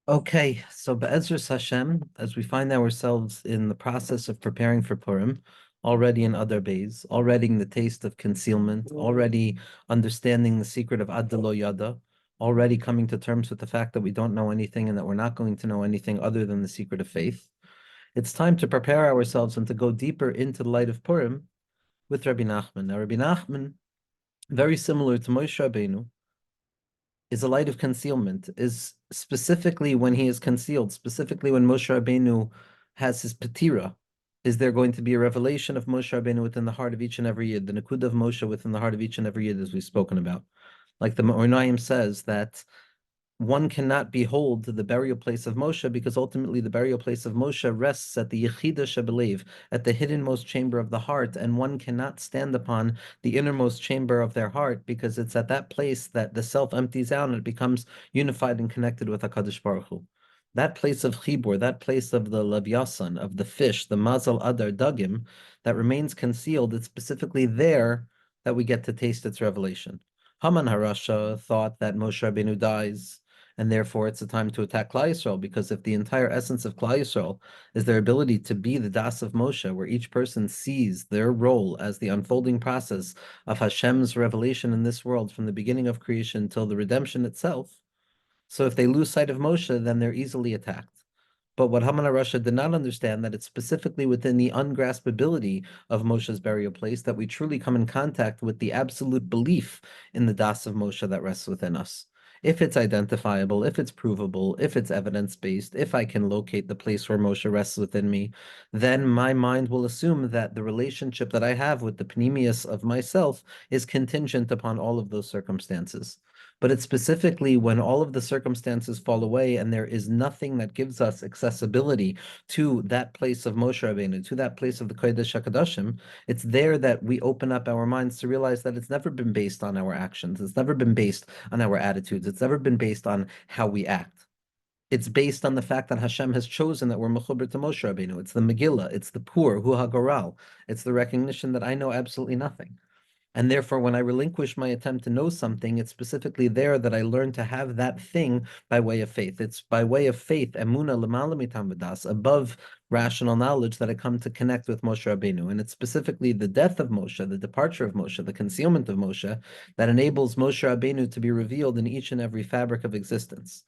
Okay, so Be'ezras Hashem, as we find ourselves in the process of preparing for Purim, already in other bays, already in the taste of concealment, already understanding the secret of Ad Lo Yada, already coming to terms with the fact that we don't know anything and that we're not going to know anything other than the secret of faith. It's time to prepare ourselves and to go deeper into the light of Purim with Rebbe Nachman. Now, Rebbe Nachman, very similar to Moshe Rabbeinu, is a light of concealment, is specifically when he is concealed, specifically when Moshe Rabbeinu has his patira, is there going to be a revelation of Moshe Rabbeinu within the heart of each and every yid, the Nakuda of Moshe within the heart of each and every yid, as we've spoken about. Like the Moharan says that one cannot behold the burial place of Moshe because ultimately the burial place of Moshe rests at the Yechida Shebelev, at the hiddenmost chamber of the heart, and one cannot stand upon the innermost chamber of their heart because it's at that place that the self empties out and it becomes unified and connected with HaKadosh Baruch Hu. That place of Chibur, that place of the Levyasan, of the fish, the Mazal Adar Dagim, that remains concealed, it's specifically there that we get to taste its revelation. Haman Harasha thought that Moshe Rabbeinu dies, and therefore it's a time to attack Klal Yisrael, because if the entire essence of Klal Yisrael is their ability to be the Das of Moshe, where each person sees their role as the unfolding process of Hashem's revelation in this world from the beginning of creation till the redemption itself, so if they lose sight of Moshe, then they're easily attacked. But what Haman Rasha did not understand, that it's specifically within the ungraspability of Moshe's burial place that we truly come in contact with the absolute belief in the Das of Moshe that rests within us. If it's identifiable, if it's provable, if it's evidence-based, if I can locate the place where Moshe rests within me, then my mind will assume that the relationship that I have with the Pneumius of myself is contingent upon all of those circumstances. But it's specifically when all of the circumstances fall away and there is nothing that gives us accessibility to that place of Moshe Rabbeinu, to that place of the Kodesh HaKadoshim, it's there that we open up our minds to realize that it's never been based on our actions. It's never been based on our attitudes. It's never been based on how we act. It's based on the fact that Hashem has chosen that we're mechuber to Moshe Rabbeinu. It's the Megillah. It's the Pur, Hu HaGoral. It's the recognition that I know absolutely nothing. And therefore, when I relinquish my attempt to know something, it's specifically there that I learn to have that thing by way of faith. It's by way of faith, emuna l'mala mitam v'das, above rational knowledge, that I come to connect with Moshe Rabbeinu. And it's specifically the death of Moshe, the departure of Moshe, the concealment of Moshe, that enables Moshe Rabbeinu to be revealed in each and every fabric of existence.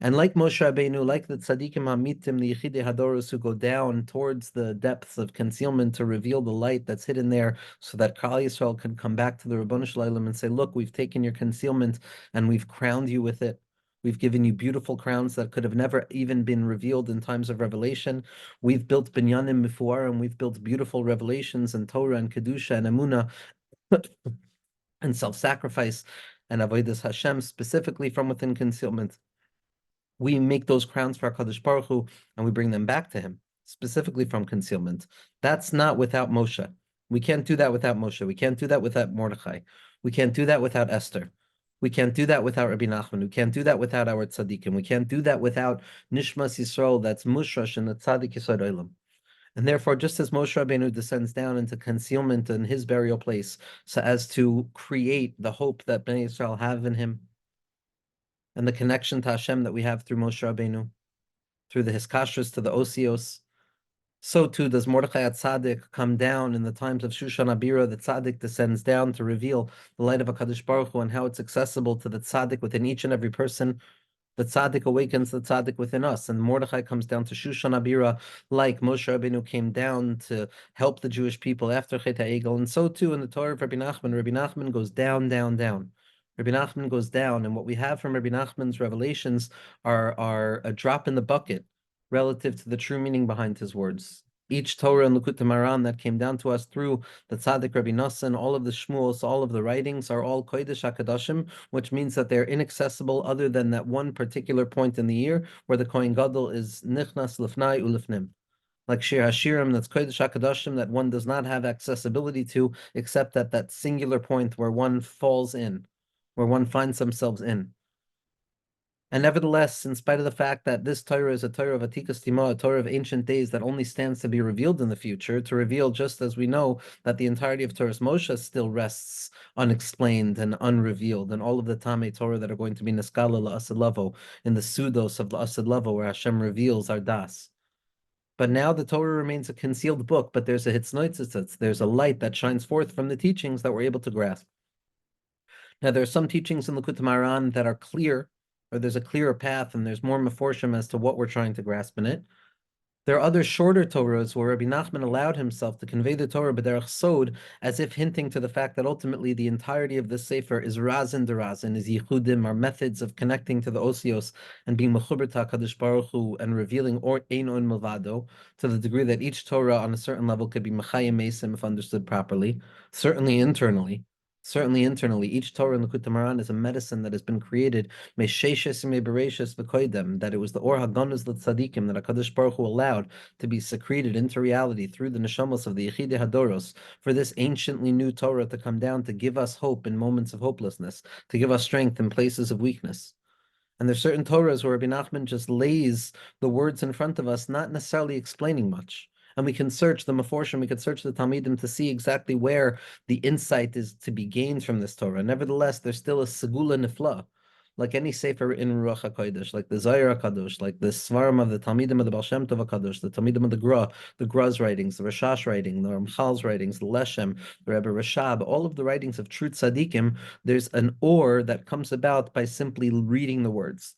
And like Moshe Rabbeinu, like the tzaddikim hamitim, the yechidei hadoros who go down towards the depths of concealment to reveal the light that's hidden there, so that Klal Yisrael can come back to the Ribono Shel Olam and say, "Look, we've taken your concealment and we've crowned you with it. We've given you beautiful crowns that could have never even been revealed in times of revelation. We've built binyanim mifuarim, we've built beautiful revelations and Torah and kedusha and emunah and self-sacrifice and avodas Hashem, specifically from within concealment. We make those crowns for HaKadosh Baruch Hu, and we bring them back to him, specifically from concealment. That's not without Moshe. We can't do that without Moshe. We can't do that without Mordechai. We can't do that without Esther. We can't do that without Rebbe Nachman. We can't do that without our tzaddikim. We can't do that without Nishmas Yisrael, that's mushrash in the tzaddik Yisod Olam. And therefore, just as Moshe Rabbeinu descends down into concealment in his burial place, so as to create the hope that Bnei Yisrael have in him, and the connection to Hashem that we have through Moshe Rabbeinu, through the Hiskashrus to the Osios, so too does Mordechai Tzaddik come down in the times of Shushan Abira. The Tzaddik descends down to reveal the light of HaKadosh Baruch Hu and how it's accessible to the Tzaddik within each and every person. The Tzaddik awakens the Tzaddik within us, and Mordechai comes down to Shushan Abira, like Moshe Rabbeinu came down to help the Jewish people after Chet HaEgel. And so too in the Torah of Rebbe Nachman goes down, down, down. Rebbe Nachman goes down, and what we have from Rebbe Nachman's revelations are a drop in the bucket relative to the true meaning behind his words. Each Torah and Likkutei Moharan that came down to us through the Tzaddik Rabbi Nosson, all of the Shmuels, all of the writings are all Kodesh HaKadoshim, which means that they're inaccessible other than that one particular point in the year where the Kohen Gadol is Nichnas Lifnai Ulifnim. Like Shir Hashirim, that's Kodesh HaKadoshim, that one does not have accessibility to, except at that singular point where one falls in, where one finds themselves in. And nevertheless, in spite of the fact that this Torah is a Torah of Atikas Tima, a Torah of ancient days that only stands to be revealed in the future, to reveal just as we know that the entirety of Torah's Moshe still rests unexplained and unrevealed, and all of the Tamei Torah that are going to be Neskala La'asad Lavo, in the Sudos of La'asad Lavo, where Hashem reveals our Das. But now the Torah remains a concealed book, but there's a Hitznoitzitz, there's a light that shines forth from the teachings that we're able to grasp. Now, there are some teachings in Likkutei Moharan that are clear, or there's a clearer path, and there's more meforshim as to what we're trying to grasp in it. There are other shorter Torahs where Rebbe Nachman allowed himself to convey the Torah b'derech sod, as if hinting to the fact that ultimately the entirety of this sefer is razin derazin, is yichudim, are methods of connecting to the osios and being mechuber to HaKadosh Baruch Hu and revealing ein on milvado, to the degree that each Torah on a certain level could be mechayim mesim if understood properly, certainly internally. Certainly internally, each Torah in the Likkutei Moharan is a medicine that has been created me'sheishes me'bereishes v'koidem, that it was the or haganus l'tzadikim that HaKadosh Baruch Hu allowed to be secreted into reality through the neshamos of the Yechidei Hadoros, for this anciently new Torah to come down to give us hope in moments of hopelessness, to give us strength in places of weakness. And there's certain Torahs where Rebbe Nachman just lays the words in front of us, not necessarily explaining much. And we can search the Meforshim, we can search the Talmidim to see exactly where the insight is to be gained from this Torah. Nevertheless, there's still a Segula Nifla, like any Sefer in Ruach HaKodesh, like the Zohar HaKadosh, like the Svarim of the Talmidim of the Baal Shem Tov HaKadosh, the Talmidim of the Gra's writings, the Rashash writing, the Ramchal's writings, the Leshem, the Rebbe Rashab, all of the writings of true tzaddikim, there's an or that comes about by simply reading the words.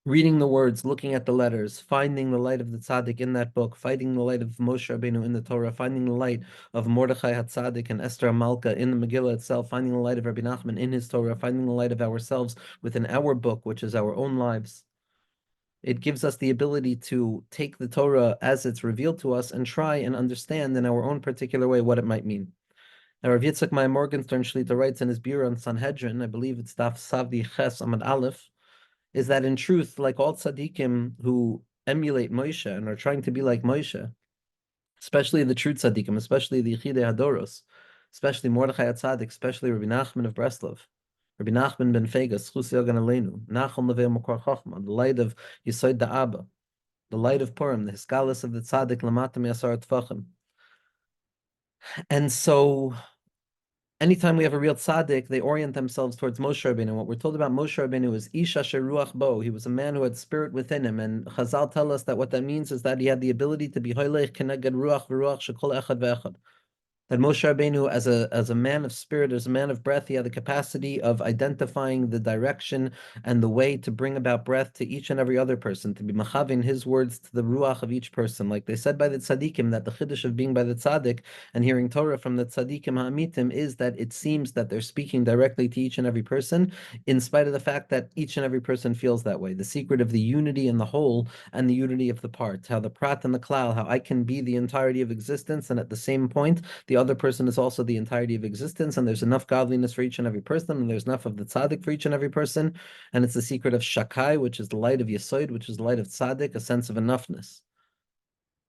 Reading the words, looking at the letters, finding the light of the tzaddik in that book, finding the light of Moshe Rabbeinu in the Torah, finding the light of Mordechai HaTzaddik and Esther Malka in the Megillah itself, finding the light of Rebbe Nachman in his Torah, finding the light of ourselves within our book, which is our own lives. It gives us the ability to take the Torah as it's revealed to us and try and understand in our own particular way what it might mean. Now, Rav Yitzchak Meir Morgenstern Shlita writes in his Bira on Sanhedrin, I believe it's Daf Savdi Ches Amad Aleph, is that in truth, like all tzaddikim who emulate Moshe and are trying to be like Moshe, especially the true tzaddikim, especially the Yechidei Hadoros, especially Mordechai HaTzaddik, especially Rabbi Nachman of Breslov, Rabbi Nachman ben Fegas, Chus Yogan Aleinu, Nachum Levei Mokor Chochma, the light of Yesod Da'aba, the light of Purim, the Hiskalis of the Tzaddik, Lamata Mi'asar Tfachim. And so anytime we have a real tzaddik, they orient themselves towards Moshe Rabbeinu. What we're told about Moshe Rabbeinu is Ish Asher Ruach Bo. He was a man who had spirit within him, and Chazal tell us that what that means is that he had the ability to be Hoylech Keneged Ruach V'Ruach Shekol Echad Ve'echad. That Moshe Rabbeinu, as a man of spirit, as a man of breath, he had the capacity of identifying the direction and the way to bring about breath to each and every other person, to be machavin his words to the ruach of each person. Like they said by the tzaddikim, that the chiddush of being by the tzaddik and hearing Torah from the tzaddikim ha'amitim is that it seems that they're speaking directly to each and every person, in spite of the fact that each and every person feels that way. The secret of the unity in the whole and the unity of the parts, how the prat and the klal, how I can be the entirety of existence, and at the same point, the other person is also the entirety of existence, and there's enough godliness for each and every person, and there's enough of the tzaddik for each and every person, and it's the secret of shakai, which is the light of yesod, which is the light of tzaddik, a sense of enoughness.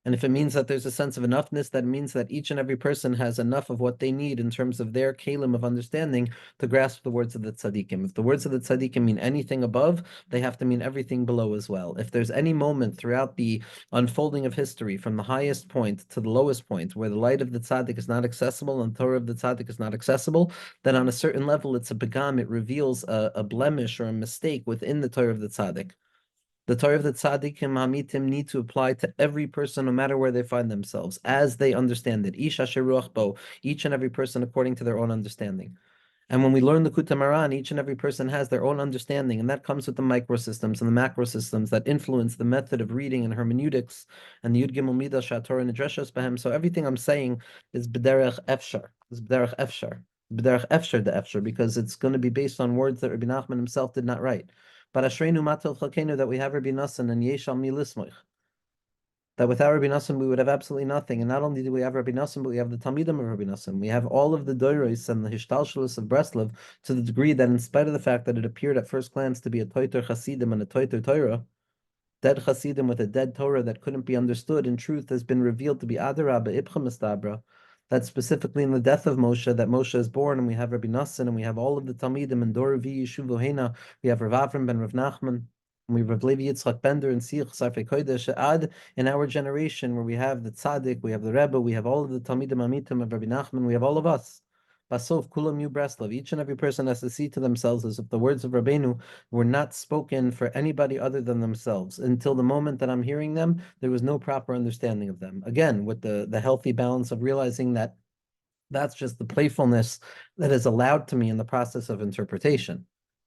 And if it means that there's a sense of enoughness, that means that each and every person has enough of what they need in terms of their kalim of understanding to grasp the words of the tzaddikim. If the words of the tzaddikim mean anything above, they have to mean everything below as well. If there's any moment throughout the unfolding of history, from the highest point to the lowest point, where the light of the tzaddik is not accessible and the Torah of the tzaddik is not accessible, then on a certain level, it's a begam, it reveals a blemish or a mistake within the Torah of the tzaddik. The Torah of the tzaddikim hamitim need to apply to every person, no matter where they find themselves, as they understand it. Ish asher ruach bo, each and every person according to their own understanding. And when we learn the Likkutei Moharan, each and every person has their own understanding, and that comes with the microsystems and the macrosystems that influence the method of reading and hermeneutics and the Yud Gimel Midah Shatorah Nidreshes Behem. So everything I'm saying is b'derech efshar, b'derech efshar de efshar, because it's going to be based on words that Rebbe Nachman himself did not write. But Ashreinu Matel Chalkenu, that we have Rabbi Nassan and Yeshal Milismoich. That without Rabbi Nassan we would have absolutely nothing. And not only do we have Rabbi Nassan, but we have the Talmidim of Rabbi Nassan. We have all of the Doiros and the Hishtalshalos of Breslov, to the degree that in spite of the fact that it appeared at first glance to be a Toiter Chasidim and a Toiter Torah, dead Chasidim with a dead Torah that couldn't be understood, in truth has been revealed to be Adarabba, Ibcha Mistabra, that specifically in the death of Moshe, that Moshe is born, and we have Rebbe Nachman, and we have all of the Talmidim, and Dor Vi Yeshuv Hena, we have Rav Avram ben Rav Nachman, and we have Rav Levi Yitzchak Bender and Sich Sarfei Kodesh Ad in our generation, where we have the Tzaddik, we have the Rebbe, we have all of the Talmidim Amitim of Rebbe Nachman, we have all of us. Basov Kulam Yu Breslov. Each and every person has to see to themselves as if the words of Rabbeinu were not spoken for anybody other than themselves. Until the moment that I'm hearing them, there was no proper understanding of them. Again, with the healthy balance of realizing that that's just the playfulness that is allowed to me in the process of interpretation.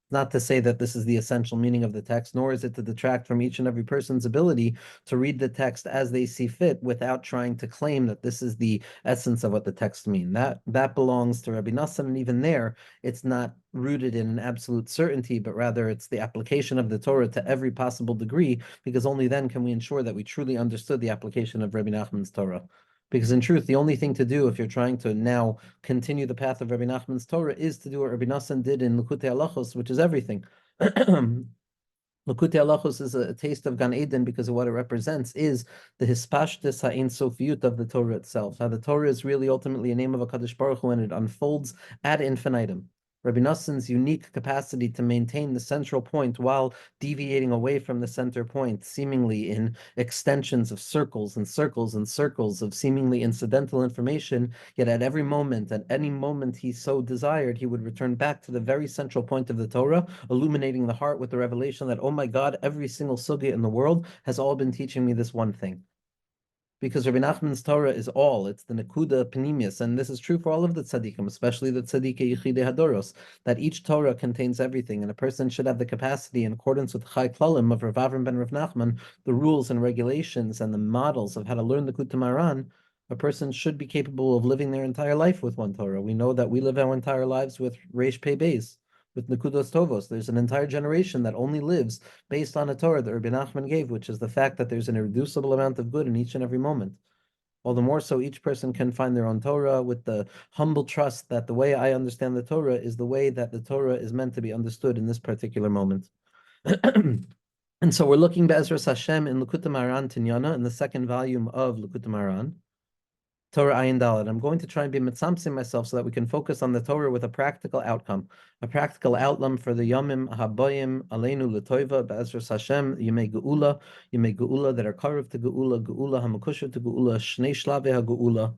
Not to say that this is the essential meaning of the text, nor is it to detract from each and every person's ability to read the text as they see fit without trying to claim that this is the essence of what the text means. That belongs to Rebbe Nachman, and even there, it's not rooted in an absolute certainty, but rather it's the application of the Torah to every possible degree, because only then can we ensure that we truly understood the application of Rebbe Nachman's Torah. Because in truth, the only thing to do if you're trying to now continue the path of Rebbe Nachman's Torah is to do what Rebbe Nachman did in Likkutei Halachos, which is everything. Likkutei Halachos is a taste of Gan Eden because of what it represents is the hispashtis ha'ein sofiyut of the Torah itself. How the Torah is really ultimately a name of HaKadosh Baruch Hu, and it unfolds ad infinitum. Rabbi Nassan's unique capacity to maintain the central point while deviating away from the center point, seemingly in extensions of circles and circles and circles of seemingly incidental information, yet at every moment, at any moment he so desired, he would return back to the very central point of the Torah, illuminating the heart with the revelation that, oh my God, every single sugya in the world has all been teaching me this one thing. Because Rabbi Nachman's Torah is all, it's the Nekuda Panemius, and this is true for all of the tzaddikim, especially the tzaddikei yichidei hadoros, that each Torah contains everything, and a person should have the capacity, in accordance with Chai Klalim of Rav Avram ben Rav Nachman, the rules and regulations and the models of how to learn the Moharan. A person should be capable of living their entire life with one Torah. We know that we live our entire lives with Reish Pei Beis, with Nekudos Tovos. There's an entire generation that only lives based on a Torah that Rebbe Nachman gave, which is the fact that there's an irreducible amount of good in each and every moment. All the more so, each person can find their own Torah with the humble trust that the way I understand the Torah is the way that the Torah is meant to be understood in this particular moment. And so we're looking Be'ezras Hashem in Likkutei Moharan Tinyana, in the second volume of Likkutei Moharan, Torah Ayin Dalet. I'm going to try and be mitzamtzim myself so that we can focus on the Torah with a practical outcome, a practical outcome for the Yomim Habayim Aleinu L'Toiva Be'ezras Hashem Yemei Geula that are carved to Geula Hamakusha to Geula Shnei Shlavei HaGeula,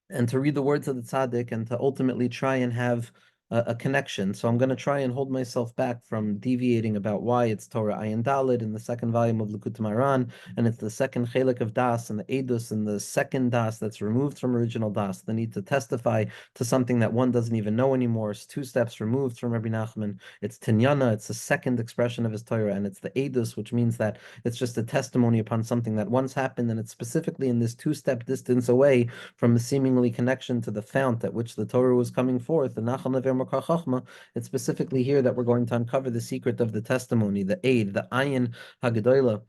and to read the words of the tzaddik and to ultimately try and have a connection. So I'm going to try and hold myself back from deviating about why it's Torah Ayin Daled in the second volume of Likkutei Moharan, and it's the second chelik of Das and the Edus and the second Das that's removed from original Das, the need to testify to something that one doesn't even know anymore. It's 2 steps removed from Rebbe Nachman. It's Tinyana, it's the second expression of his Torah, and it's the Edus, which means that it's just a testimony upon something that once happened, and it's specifically in this 2-step distance away from the seemingly connection to the fount at which the Torah was coming forth, the Nachal Never Makar Chachma. It's specifically here that we're going to uncover the secret of the testimony, the aid, the ayin hagadola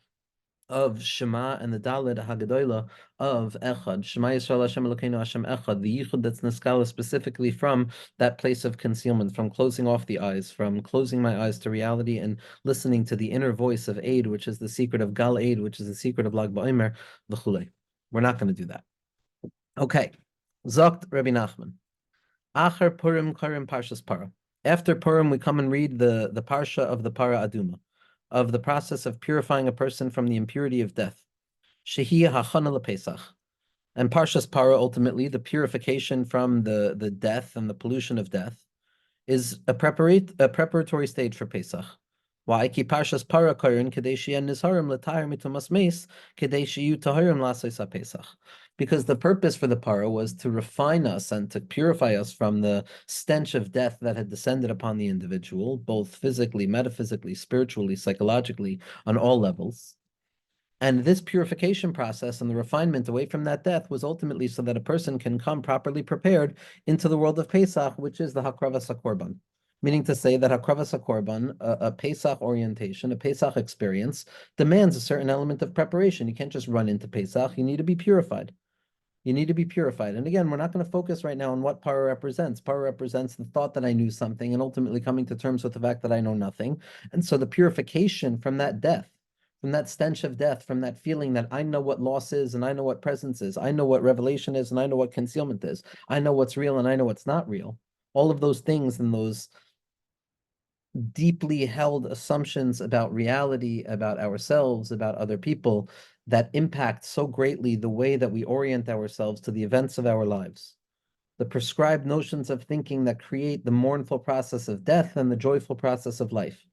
of Shema, and the Daled Hagadola of Echad. Shema Yisrael Hashem Elokeinu Hashem Echad, the Yichud that's Niskala specifically from that place of concealment, from closing off the eyes, from closing my eyes to reality and listening to the inner voice of Aid, which is the secret of Gal Aid, which is the secret of Lag Ba'omer, v'chulei. We're not going to do that. Okay. Zokt Rebbe Nachman. Acher Purim Karim Parshas Para. After Purim, we come and read the Parsha of the Para Aduma, of the process of purifying a person from the impurity of death. Shehi Hachana LePesach. And Parshas Para, ultimately, the purification from the death and the pollution of death, is a preparatory stage for Pesach. Why? Ki Parshas Para Karin Kadeshi and Nizharim Latayr Mitumas Meis Kadeshi Tahirim Lasois Pesach. Because the purpose for the para was to refine us and to purify us from the stench of death that had descended upon the individual, both physically, metaphysically, spiritually, psychologically, on all levels. And this purification process and the refinement away from that death was ultimately so that a person can come properly prepared into the world of Pesach, which is the Hakravas HaKorban. Meaning to say that Hakravas HaKorban, a Pesach orientation, a Pesach experience, demands a certain element of preparation. You can't just run into Pesach. You need to be purified. You need to be purified. And again, we're not going to focus right now on what para represents. Para represents the thought that I knew something and ultimately coming to terms with the fact that I know nothing. And so the purification from that death, from that stench of death, from that feeling that I know what loss is and I know what presence is, I know what revelation is and I know what concealment is, I know what's real and I know what's not real. All of those things and those deeply held assumptions about reality, about ourselves, about other people that impact so greatly the way that we orient ourselves to the events of our lives. The prescribed notions of thinking that create the mournful process of death and the joyful process of life.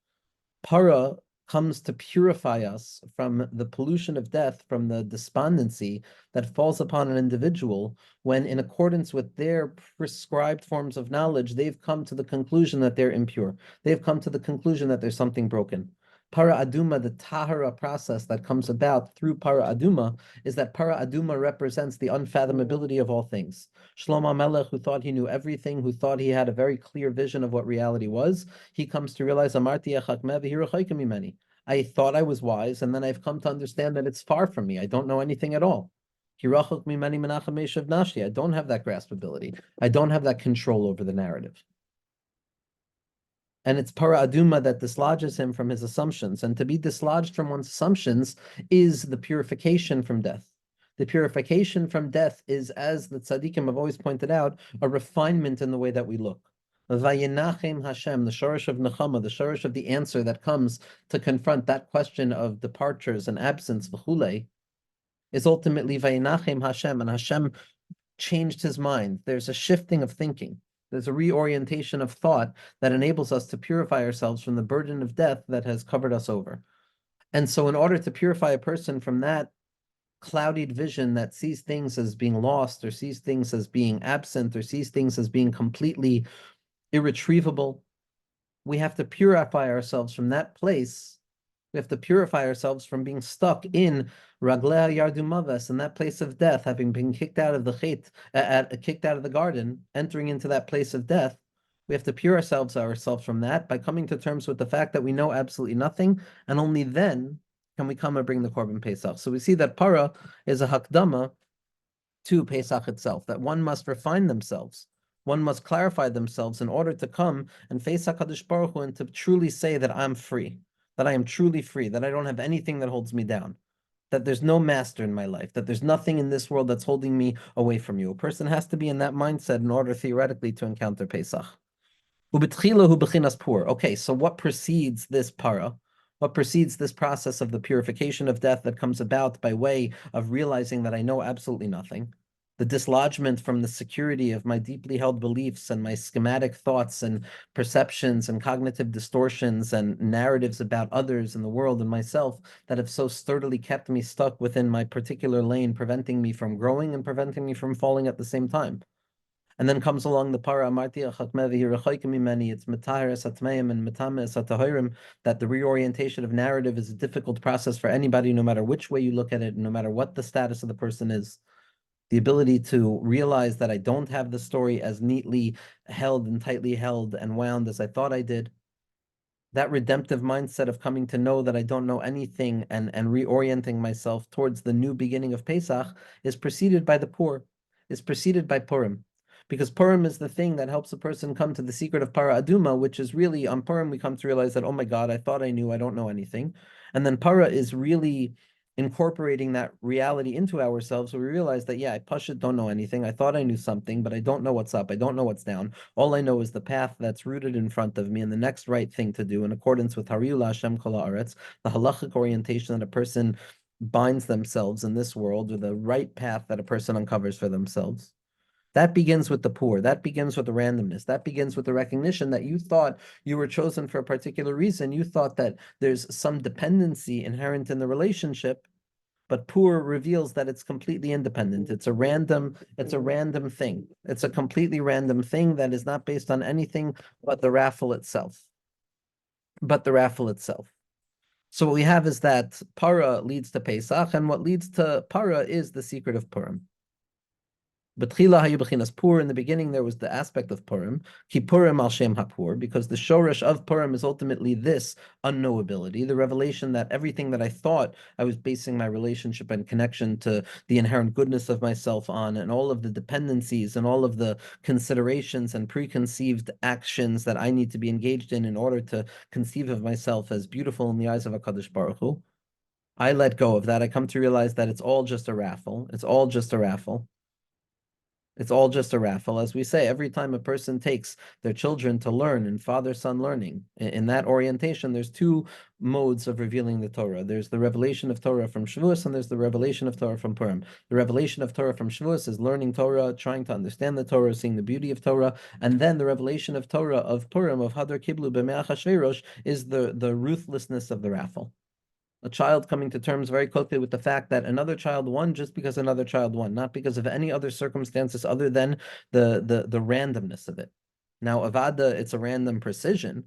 Para comes to purify us from the pollution of death, from the despondency that falls upon an individual when, in accordance with their prescribed forms of knowledge, they've come to the conclusion that they're impure. They've come to the conclusion that there's something broken. Para Aduma, the Tahara process that comes about through Para Aduma, is that Para Aduma represents the unfathomability of all things. Shlomo Melech, who thought he knew everything, who thought he had a very clear vision of what reality was, he comes to realize, Amarti I thought I was wise, and then I've come to understand that it's far from me. I don't know anything at all. I don't have that grasp ability. I don't have that control over the narrative. And it's para aduma that dislodges him from his assumptions. And to be dislodged from one's assumptions is the purification from death. The purification from death is, as the tzaddikim have always pointed out, a refinement in the way that we look. Vayinachem Hashem, the shorish of nechama, the shorish of the answer that comes to confront that question of departures and absence, v'chule, is ultimately Vayinachem Hashem, and Hashem changed his mind. There's a shifting of thinking. There's a reorientation of thought that enables us to purify ourselves from the burden of death that has covered us over. And so in order to purify a person from that clouded vision that sees things as being lost or sees things as being absent or sees things as being completely irretrievable, we have to purify ourselves from that place. We have to purify ourselves from being stuck in Raglea Yardumavas, in that place of death, having been kicked out of the chait, kicked out of the garden, entering into that place of death. We have to purify ourselves from that by coming to terms with the fact that we know absolutely nothing, and only then can we come and bring the Korban Pesach. So we see that para is a hakdama to Pesach itself, that one must refine themselves. One must clarify themselves in order to come and face HaKadosh Baruch Hu and to truly say that I'm free, that I am truly free, that I don't have anything that holds me down, that there's no master in my life, that there's nothing in this world that's holding me away from you. A person has to be in that mindset in order theoretically to encounter Pesach. Okay, so what precedes this para? What precedes this process of the purification of death that comes about by way of realizing that I know absolutely nothing? The dislodgement from the security of my deeply held beliefs and my schematic thoughts and perceptions and cognitive distortions and narratives about others and the world and myself that have so sturdily kept me stuck within my particular lane, preventing me from growing and preventing me from falling at the same time. And then comes along the para amarti mimeni. It's metahiris atmeim and metames atahirim, that the reorientation of narrative is a difficult process for anybody, no matter which way you look at it, no matter what the status of the person is. The ability to realize that I don't have the story as neatly held and tightly held and wound as I thought I did. That redemptive mindset of coming to know that I don't know anything and reorienting myself towards the new beginning of Pesach is preceded by the Pur, is preceded by Purim. Because Purim is the thing that helps a person come to the secret of Para Aduma, which is really, on Purim, we come to realize that, oh my God, I thought I knew, I don't know anything. And then Para is really incorporating that reality into ourselves. So we realize that, yeah, I pashut don't know anything. I thought I knew something, but I don't know what's up. I don't know what's down. All I know is the path that's rooted in front of me and the next right thing to do in accordance with Hariula Hashem Kol Haaretz, the halachic orientation that a person binds themselves in this world, or the right path that a person uncovers for themselves. That begins with the poor. That begins with the randomness. That begins with the recognition that you thought you were chosen for a particular reason. You thought that there's some dependency inherent in the relationship, but poor reveals that it's completely independent. It's a random thing. It's a completely random thing that is not based on anything but the raffle itself. So what we have is that para leads to Pesach, and what leads to para is the secret of Purim. B'tchila hayu b'chinas pur. In the beginning, there was the aspect of Purim, ki Purim al shem hapur, because the shoresh of Purim is ultimately this unknowability, the revelation that everything that I thought I was basing my relationship and connection to the inherent goodness of myself on, and all of the dependencies and all of the considerations and preconceived actions that I need to be engaged in order to conceive of myself as beautiful in the eyes of HaKadosh Baruch Hu. I let go of that. I come to realize that it's all just a raffle. It's all just a raffle. It's all just a raffle. As we say, every time a person takes their children to learn in father-son learning, in that orientation, there's two modes of revealing the Torah. There's the revelation of Torah from Shavuos, and there's the revelation of Torah from Purim. The revelation of Torah from Shavuos is learning Torah, trying to understand the Torah, seeing the beauty of Torah, and then the revelation of Torah of Purim, of Hadar Kiblu B'Me'ach HaShveirosh, is the ruthlessness of the raffle. A child coming to terms very quickly with the fact that another child won just because another child won, not because of any other circumstances other than the randomness of it. Now, Avada, it's a random precision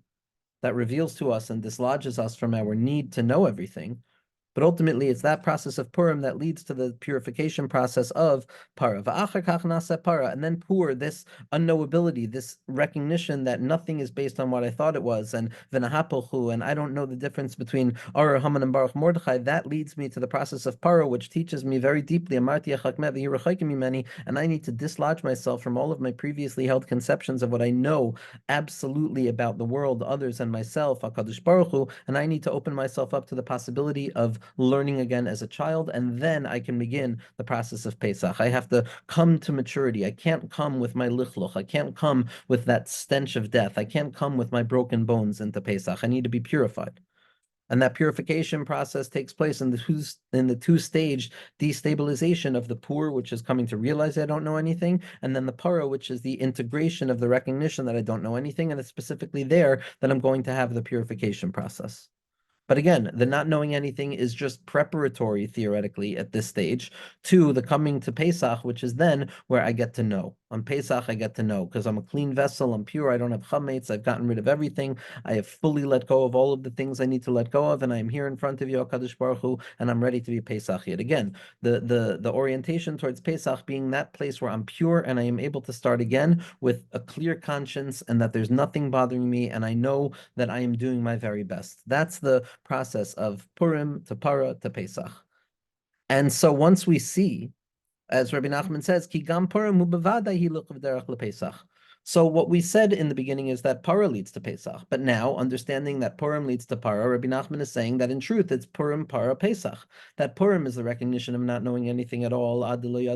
that reveals to us and dislodges us from our need to know everything. But ultimately, it's that process of Purim that leads to the purification process of Para. Para, and then Pur, this unknowability, this recognition that nothing is based on what I thought it was, and Vinahapelchu, and I don't know the difference between Ar, Haman, and Baruch Mordechai. That leads me to the process of Para, which teaches me very deeply, and I need to dislodge myself from all of my previously held conceptions of what I know absolutely about the world, others, and myself, HaKadosh Baruch Hu, and I need to open myself up to the possibility of learning again as a child, and then I can begin the process of Pesach. I have to come to maturity. I can't come with my lichluch. I can't come with that stench of death. I can't come with my broken bones into Pesach. I need to be purified. And that purification process takes place in the two-stage destabilization of the Pur, which is coming to realize I don't know anything, and then the Para, which is the integration of the recognition that I don't know anything, and it's specifically there that I'm going to have the purification process. But again, the not knowing anything is just preparatory, theoretically, at this stage, to the coming to Pesach, which is then where I get to know. On Pesach, I get to know, because I'm a clean vessel, I'm pure, I don't have chametz, I've gotten rid of everything, I have fully let go of all of the things I need to let go of, and I am here in front of you, HaKadosh Baruch Hu, and I'm ready to be Pesach yet again. The orientation towards Pesach being that place where I'm pure and I am able to start again with a clear conscience, and that there's nothing bothering me, and I know that I am doing my very best. That's the process of Purim to Para to Pesach. And so once we see, as Rebbe Nachman says, Ki gam Purim ubevada hi derech lePesach. So what we said in the beginning is that Para leads to Pesach, but now understanding that Purim leads to Para, Rebbe Nachman is saying that in truth it's Purim, Para, Pesach. That Purim is the recognition of not knowing anything at all, realizing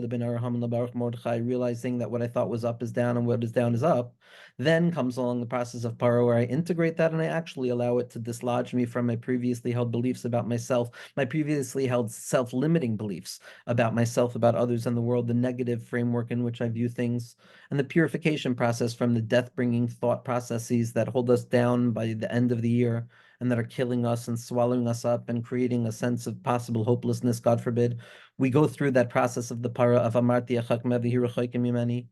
that what I thought was up is down and what is down is up. Then comes along the process of Para, where I integrate that and I actually allow it to dislodge me from my previously held beliefs about myself, my previously held self-limiting beliefs about myself, about others in the world, the negative framework in which I view things, and the purification process from the death-bringing thought processes that hold us down by the end of the year and that are killing us and swallowing us up and creating a sense of possible hopelessness, God forbid. We go through that process of the Para of Amarti Achak Mevi Hirachaykim Yimeni.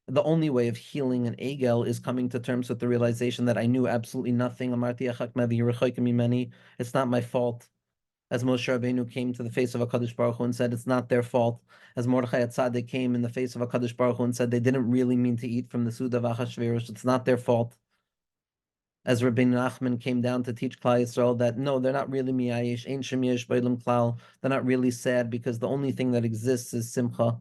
The only way of healing an egel is coming to terms with the realization that I knew absolutely nothing. Amarti Achak Mevi Hirachaykim Yimeni. It's not my fault. As Moshe Rabbeinu came to the face of HaKadosh Baruch Hu and said, it's not their fault. As Mordechai Tzaddik came in the face of HaKadosh Baruch Hu and said, they didn't really mean to eat from the Suda of Achashverosh, it's not their fault. As Rebbe Nachman came down to teach Klal Yisrael that, no, they're not really miyayish, ein shem yesh b'olam klal, they're not really sad because the only thing that exists is simcha.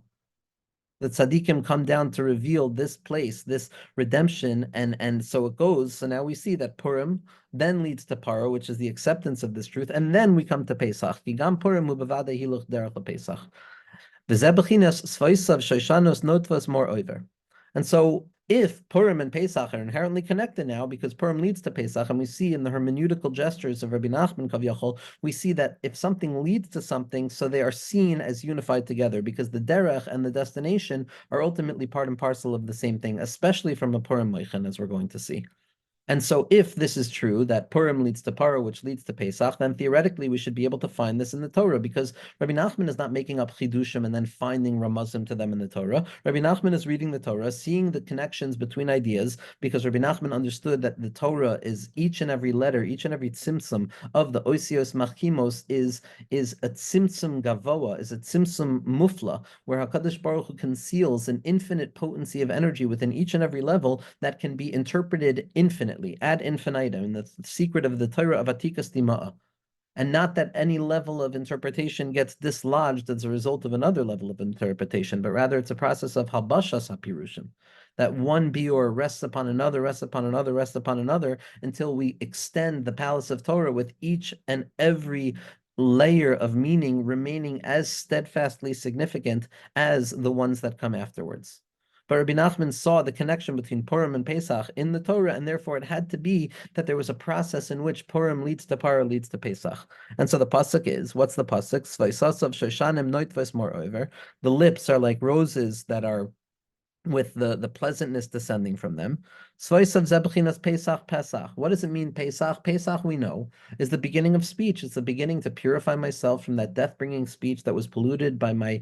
The tzaddikim come down to reveal this place, this redemption, and so it goes. So now we see that Purim then leads to Para, which is the acceptance of this truth, and then we come to Pesach. Gigam Purim ubevada hiluch derech Pesach. V'zeh bechinas svaisav shoishanos notvas more over. And so if Purim and Pesach are inherently connected now, because Purim leads to Pesach, and we see in the hermeneutical gestures of Rabbi Nachman Kavyachol, we see that if something leads to something, so they are seen as unified together, because the derech and the destination are ultimately part and parcel of the same thing, especially from a Purim moichin, as we're going to see. And so if this is true, that Purim leads to Para, which leads to Pesach, then theoretically we should be able to find this in the Torah, because Rabbi Nachman is not making up chidushim and then finding ramazim to them in the Torah. Rabbi Nachman is reading the Torah, seeing the connections between ideas, because Rabbi Nachman understood that the Torah is each and every letter, each and every tzimtzum of the Osios Machimos is a tzimtzum gavoa, is a tzimtzum mufla, where HaKadosh Baruch Hu conceals an infinite potency of energy within each and every level that can be interpreted infinitely, ad infinitum, in the secret of the Torah of Atikas Dima'a. And not that any level of interpretation gets dislodged as a result of another level of interpretation, but rather it's a process of habashas hapirushim, that one biur rests upon another, rests upon another, rests upon another, until we extend the palace of Torah with each and every layer of meaning remaining as steadfastly significant as the ones that come afterwards. But Rebbe Nachman saw the connection between Purim and Pesach in the Torah, and therefore it had to be that there was a process in which Purim leads to Parah leads to Pesach. And so the pasuk is, what's the pasuk? Svaisasav shoshanim noitvas moreover. The lips are like roses that are with the pleasantness descending from them. Svaisav zebchinas Pesach Pesach. What does it mean, Pesach? Pesach, we know, is the beginning of speech. It's the beginning to purify myself from that death-bringing speech that was polluted by my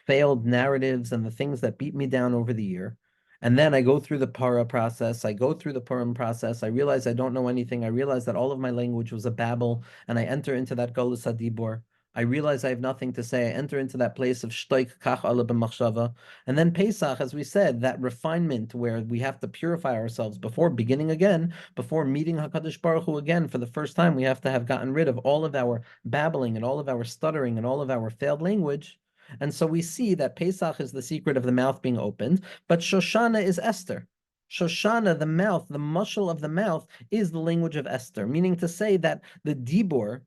failed narratives and the things that beat me down over the year. And then I go through the para process. I go through the Purim process. I realize I don't know anything. I realize that all of my language was a babble, and I enter into that Golus Hadibor. I realize I have nothing to say. I enter into that place of shtoik kach ala b'machshava. And then Pesach, as we said, that refinement where we have to purify ourselves before beginning again, before meeting HaKadosh Baruch Hu again for the first time, we have to have gotten rid of all of our babbling and all of our stuttering and all of our failed language. And so we see that Pesach is the secret of the mouth being opened, but Shoshana is Esther. Shoshana, the mouth, the muscle of the mouth, is the language of Esther, meaning to say that the dibor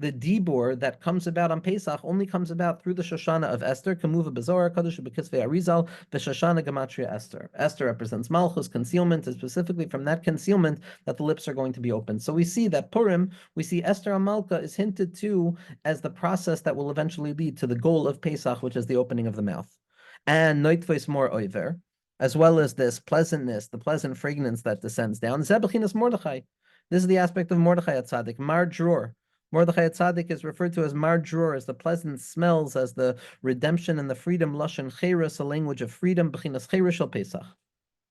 that comes about on Pesach only comes about through the Shoshana of Esther, Kamuva Bezorah, Kadosh Bekisvei Arizal, the Shoshana Gematria Esther. Esther represents Malchus, concealment, and specifically from that concealment that the lips are going to be open. So we see that Purim, we see Esther Amalka is hinted to as the process that will eventually lead to the goal of Pesach, which is the opening of the mouth. And Noitvois Mor Oiver, as well as this pleasantness, the pleasant fragrance that descends down. Zebechinas Mordechai. This is the aspect of Mordechai at Tzaddik, Mar Dror. Mordechai Tzaddik is referred to as Mar Dror, as the pleasant smells, as the redemption and the freedom, Lashon Cheres, a language of freedom, Bechinas Cheres shel Pesach.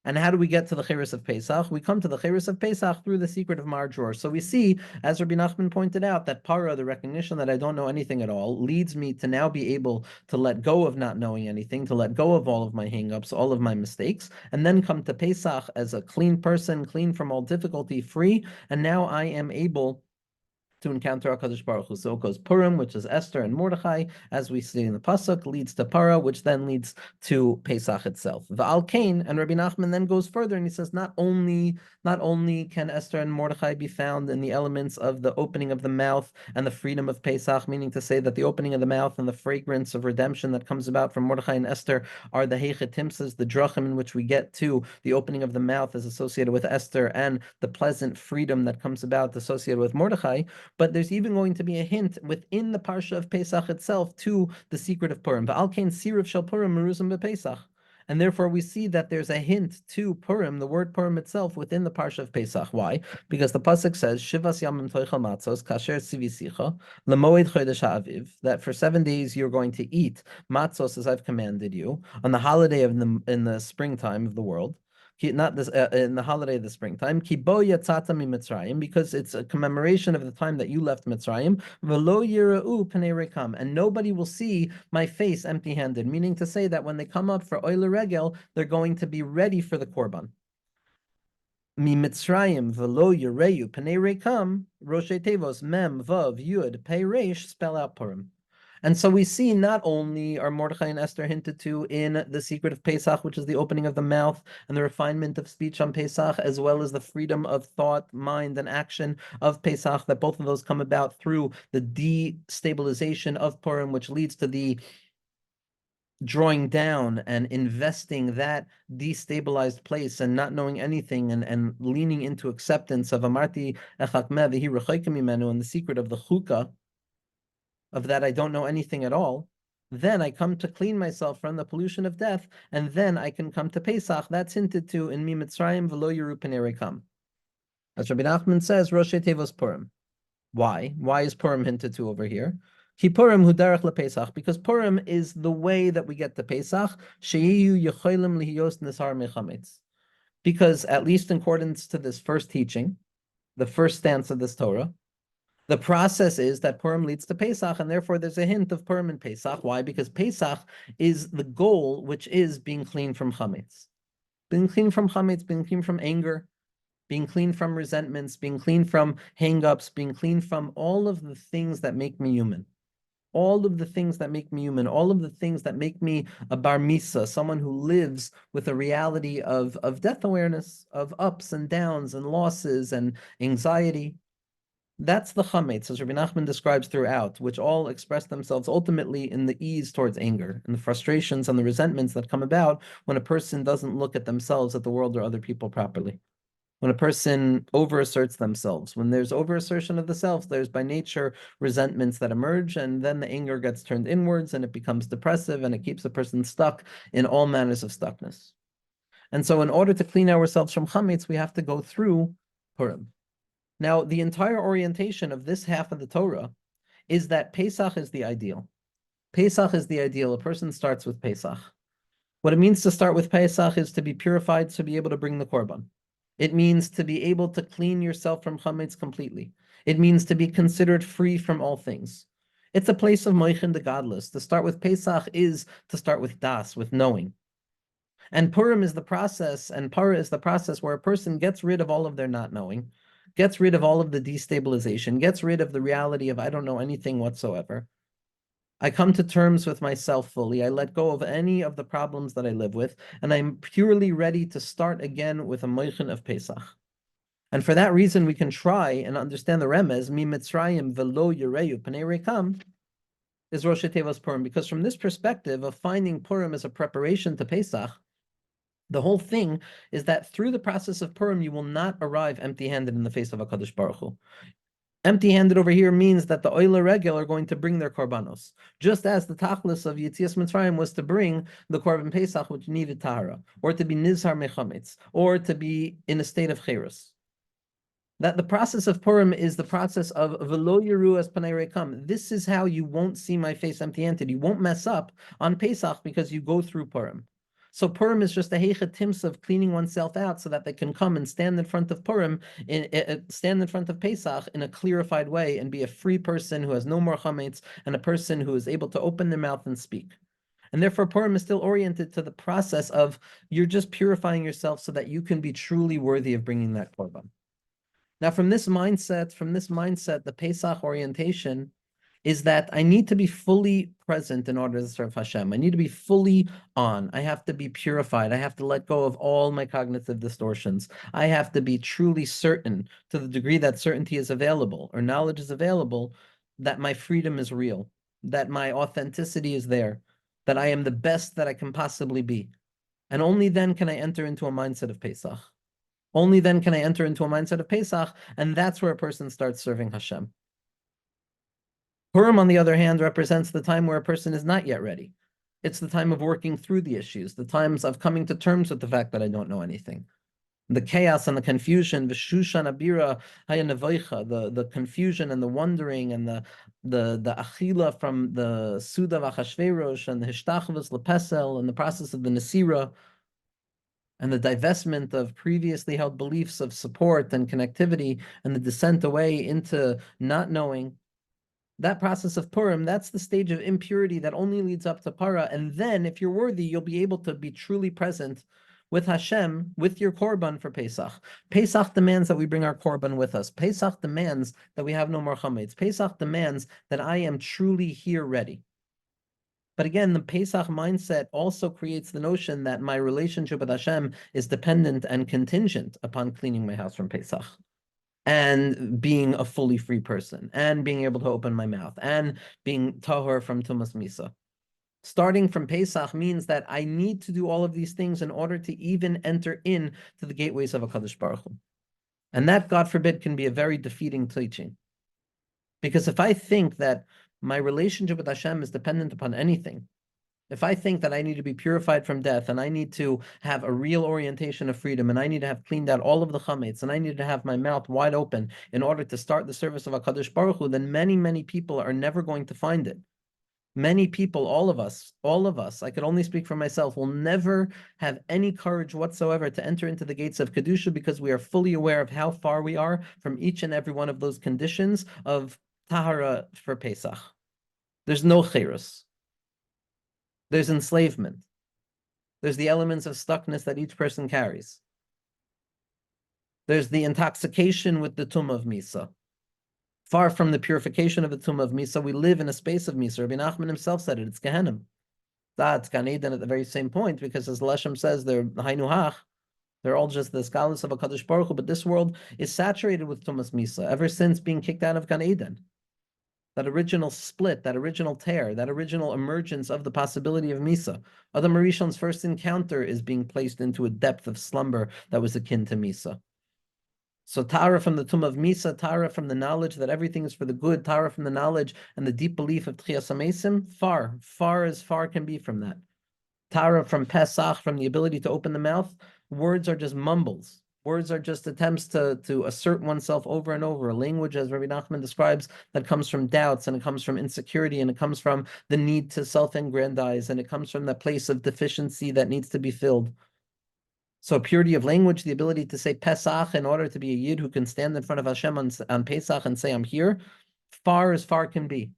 And how do we get to the Cheres of Pesach? We come to the Cheres of Pesach through the secret of Mar Dror. So we see, as Rebbe Nachman pointed out, that para, the recognition that I don't know anything at all, leads me to now be able to let go of not knowing anything, to let go of all of my hang-ups, all of my mistakes, and then come to Pesach as a clean person, clean from all difficulty, free, and now I am able to encounter HaKadosh Baruch Hu. So it goes Purim, which is Esther and Mordechai, as we see in the Pasuk, leads to Para, which then leads to Pesach itself. The Al-Kain, and Rabbi Nachman then goes further, and he says, not only can Esther and Mordechai be found in the elements of the opening of the mouth and the freedom of Pesach, meaning to say that the opening of the mouth and the fragrance of redemption that comes about from Mordechai and Esther are the Heichetimsas, the drachim in which we get to the opening of the mouth is associated with Esther, and the pleasant freedom that comes about associated with Mordechai. But there's even going to be a hint within the parsha of Pesach itself to the secret of Purim. V'alkein sirav shel Purim meruzim bePesach. And therefore we see that there's a hint to Purim, the word Purim itself, within the parsha of Pesach. Why? Because the pasuk says, Shivas yamim toichel matzos kasher tzivisicha lemoed chodesh ha'aviv, that for 7 days you're going to eat matzos as I've commanded you on the holiday of in the springtime of the world. Not this in the holiday of the springtime, Kibo yatzata mi Mitzrayim, because it's a commemoration of the time that you left Mitzrayim. V'lo yira'u pnei rekam, and nobody will see my face empty-handed. Meaning to say that when they come up for oile regel, they're going to be ready for the korban. Mi Mitzrayim v'lo yireyu pnei rekam. Roshei tevos mem vav yud pei reish spell out Purim. And so we see not only are Mordechai and Esther hinted to in the secret of Pesach, which is the opening of the mouth and the refinement of speech on Pesach, as well as the freedom of thought, mind, and action of Pesach, that both of those come about through the destabilization of Purim, which leads to the drawing down and investing that destabilized place and not knowing anything and leaning into acceptance of Amarti Echakmeh V'hi Rechoikim Mimenu, and the secret of the Chukah, of that I don't know anything at all, then I come to clean myself from the pollution of death, and then I can come to Pesach. That's hinted to in Mi Mitzrayim v'lo Yeru Pnei Rekam. As Rabbi Nachman says, Roshei Tevos Purim. Why? Why is Purim hinted to over here? Ki Purim hu derech lePesach, because Purim is the way that we get to Pesach. Sheyiyu yecholim lihiyos nisar mechametz. Because at least in accordance to this first teaching, the first stance of this Torah, the process is that Purim leads to Pesach, and therefore there's a hint of Purim in Pesach. Why? Because Pesach is the goal, which is being clean from chametz. Being clean from chametz, being clean from anger, being clean from resentments, being clean from hang-ups, being clean from all of the things that make me human. All of the things that make me human, all of the things that make me a bar misa, someone who lives with a reality of death awareness, of ups and downs and losses and anxiety. That's the chametz, as Rebbe Nachman describes throughout, which all express themselves ultimately in the ease towards anger and the frustrations and the resentments that come about when a person doesn't look at themselves, at the world, or other people properly. When a person overasserts themselves, when there's overassertion of the self, there's by nature resentments that emerge, and then the anger gets turned inwards and it becomes depressive and it keeps a person stuck in all manners of stuckness. And so in order to clean ourselves from chametz, we have to go through Purim. Now, the entire orientation of this half of the Torah is that Pesach is the ideal. Pesach is the ideal. A person starts with Pesach. What it means to start with Pesach is to be purified, to be able to bring the korban. It means to be able to clean yourself from chametz completely. It means to be considered free from all things. It's a place of moichin, the godless. To start with Pesach is to start with das, with knowing. And Purim is the process, and Para is the process where a person gets rid of all of their not knowing, gets rid of all of the destabilization, gets rid of the reality of I don't know anything whatsoever. I come to terms with myself fully. I let go of any of the problems that I live with, and I'm purely ready to start again with a moichin of Pesach. And for that reason, we can try and understand the remez, mi Mitzrayim velo Yereu Pnei Rekam, is Rosh Hashanah's Purim, because from this perspective of finding Purim as a preparation to Pesach, the whole thing is that through the process of Purim, you will not arrive empty-handed in the face of HaKadosh Baruch Hu. Empty-handed over here means that the Oila Regel are going to bring their korbanos, just as the tachlis of Yetzias Mitzrayim was to bring the korban Pesach, which needed tahara, or to be nizhar mechametz, or to be in a state of cherus. That the process of Purim is the process of velo yeru as panei rekam. This is how you won't see my face empty-handed. You won't mess up on Pesach because you go through Purim. So Purim is just a heicha timsa of cleaning oneself out so that they can come and stand in front of Purim, stand in front of Pesach in a clarified way and be a free person who has no more chametz and a person who is able to open their mouth and speak. And therefore, Purim is still oriented to the process of you're just purifying yourself so that you can be truly worthy of bringing that korban. Now, from this mindset, the Pesach orientation is that I need to be fully present in order to serve Hashem. I need to be fully on. I have to be purified. I have to let go of all my cognitive distortions. I have to be truly certain, to the degree that certainty is available or knowledge is available, that my freedom is real, that my authenticity is there, that I am the best that I can possibly be. And only then can I enter into a mindset of Pesach. Only then can I enter into a mindset of Pesach, and that's where a person starts serving Hashem. Purim, on the other hand, represents the time where a person is not yet ready. It's the time of working through the issues, the times of coming to terms with the fact that I don't know anything. The chaos and the confusion, the confusion and the wondering and the achila from the Suda v'Achashverosh and the Hishtachvus lepesel and the process of the Nesira, and the divestment of previously held beliefs of support and connectivity and the descent away into not knowing. That process of Purim, that's the stage of impurity that only leads up to Para. And then, if you're worthy, you'll be able to be truly present with Hashem, with your korban for Pesach. Pesach demands that we bring our korban with us. Pesach demands that we have no more chametz. Pesach demands that I am truly here ready. But again, the Pesach mindset also creates the notion that my relationship with Hashem is dependent and contingent upon cleaning my house from Pesach and being a fully free person and being able to open my mouth and being tahor from Tumas Misa. Starting from Pesach means that I need to do all of these things in order to even enter in to the gateways of HaKadosh Baruch Hu. And that, God forbid, can be a very defeating teaching. Because if I think that my relationship with Hashem is dependent upon anything, if I think that I need to be purified from death and I need to have a real orientation of freedom and I need to have cleaned out all of the chametz and I need to have my mouth wide open in order to start the service of HaKadosh Baruch Hu, then many, many people are never going to find it. Many people, all of us, I could only speak for myself, will never have any courage whatsoever to enter into the gates of Kedusha because we are fully aware of how far we are from each and every one of those conditions of Tahara for Pesach. There's no cherus. There's enslavement. There's the elements of stuckness that each person carries. There's the intoxication with the tum of Misa. Far from the purification of the tum of Misa, we live in a space of Misa. Rebbe Nachman himself said it, it's Gehenim. That's Gan Eden at the very same point, because as Leshem says, they're Hainuhach, They're all just the scholars of HaKadosh Baruch Hu, but this world is saturated with Tumas Misa ever since being kicked out of Gan Eden. That original split, that original tear, that original emergence of the possibility of Misa. Adam Harishon's first encounter is being placed into a depth of slumber that was akin to Misa. So Tara from the tomb of Misa, Tara from the knowledge that everything is for the good, Tara from the knowledge and the deep belief of Tchias HaMesim, far as far can be from that. Tara from Pesach, from the ability to open the mouth, words are just mumbles. Words are just attempts to assert oneself over and over. A language, as Rebbe Nachman describes, that comes from doubts, and it comes from insecurity, and it comes from the need to self-aggrandize, and it comes from that place of deficiency that needs to be filled. So purity of language, the ability to say Pesach in order to be a Yid who can stand in front of Hashem on Pesach and say, I'm here, far as far can be.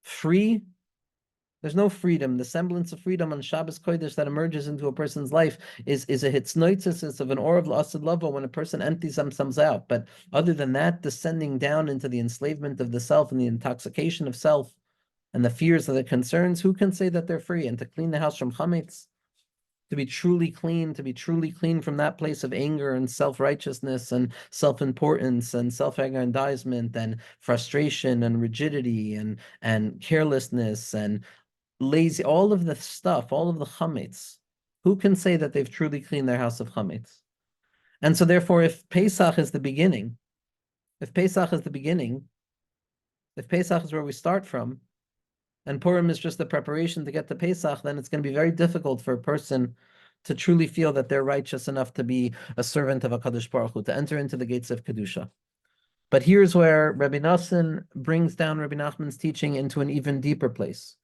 Free, there's no freedom. The semblance of freedom on Shabbos Kodesh that emerges into a person's life is a hitznoitzisis of an or of la'asad lavo when a person empties themselves out. But other than that, descending down into the enslavement of the self and the intoxication of self and the fears and the concerns, who can say that they're free? And to clean the house from chametz, to be truly clean from that place of anger and self-righteousness and self-importance and self-aggrandizement and frustration and rigidity and carelessness and lazy, all of the stuff, all of the chametz. Who can say that they've truly cleaned their house of chametz? And so therefore, if Pesach is the beginning, if Pesach is where we start from, and Purim is just the preparation to get to Pesach, then it's going to be very difficult for a person to truly feel that they're righteous enough to be a servant of HaKadosh Baruch Hu, to enter into the gates of Kedusha. But here's where Rebbe Nachman brings down Rebbe Nachman's teaching into an even deeper place.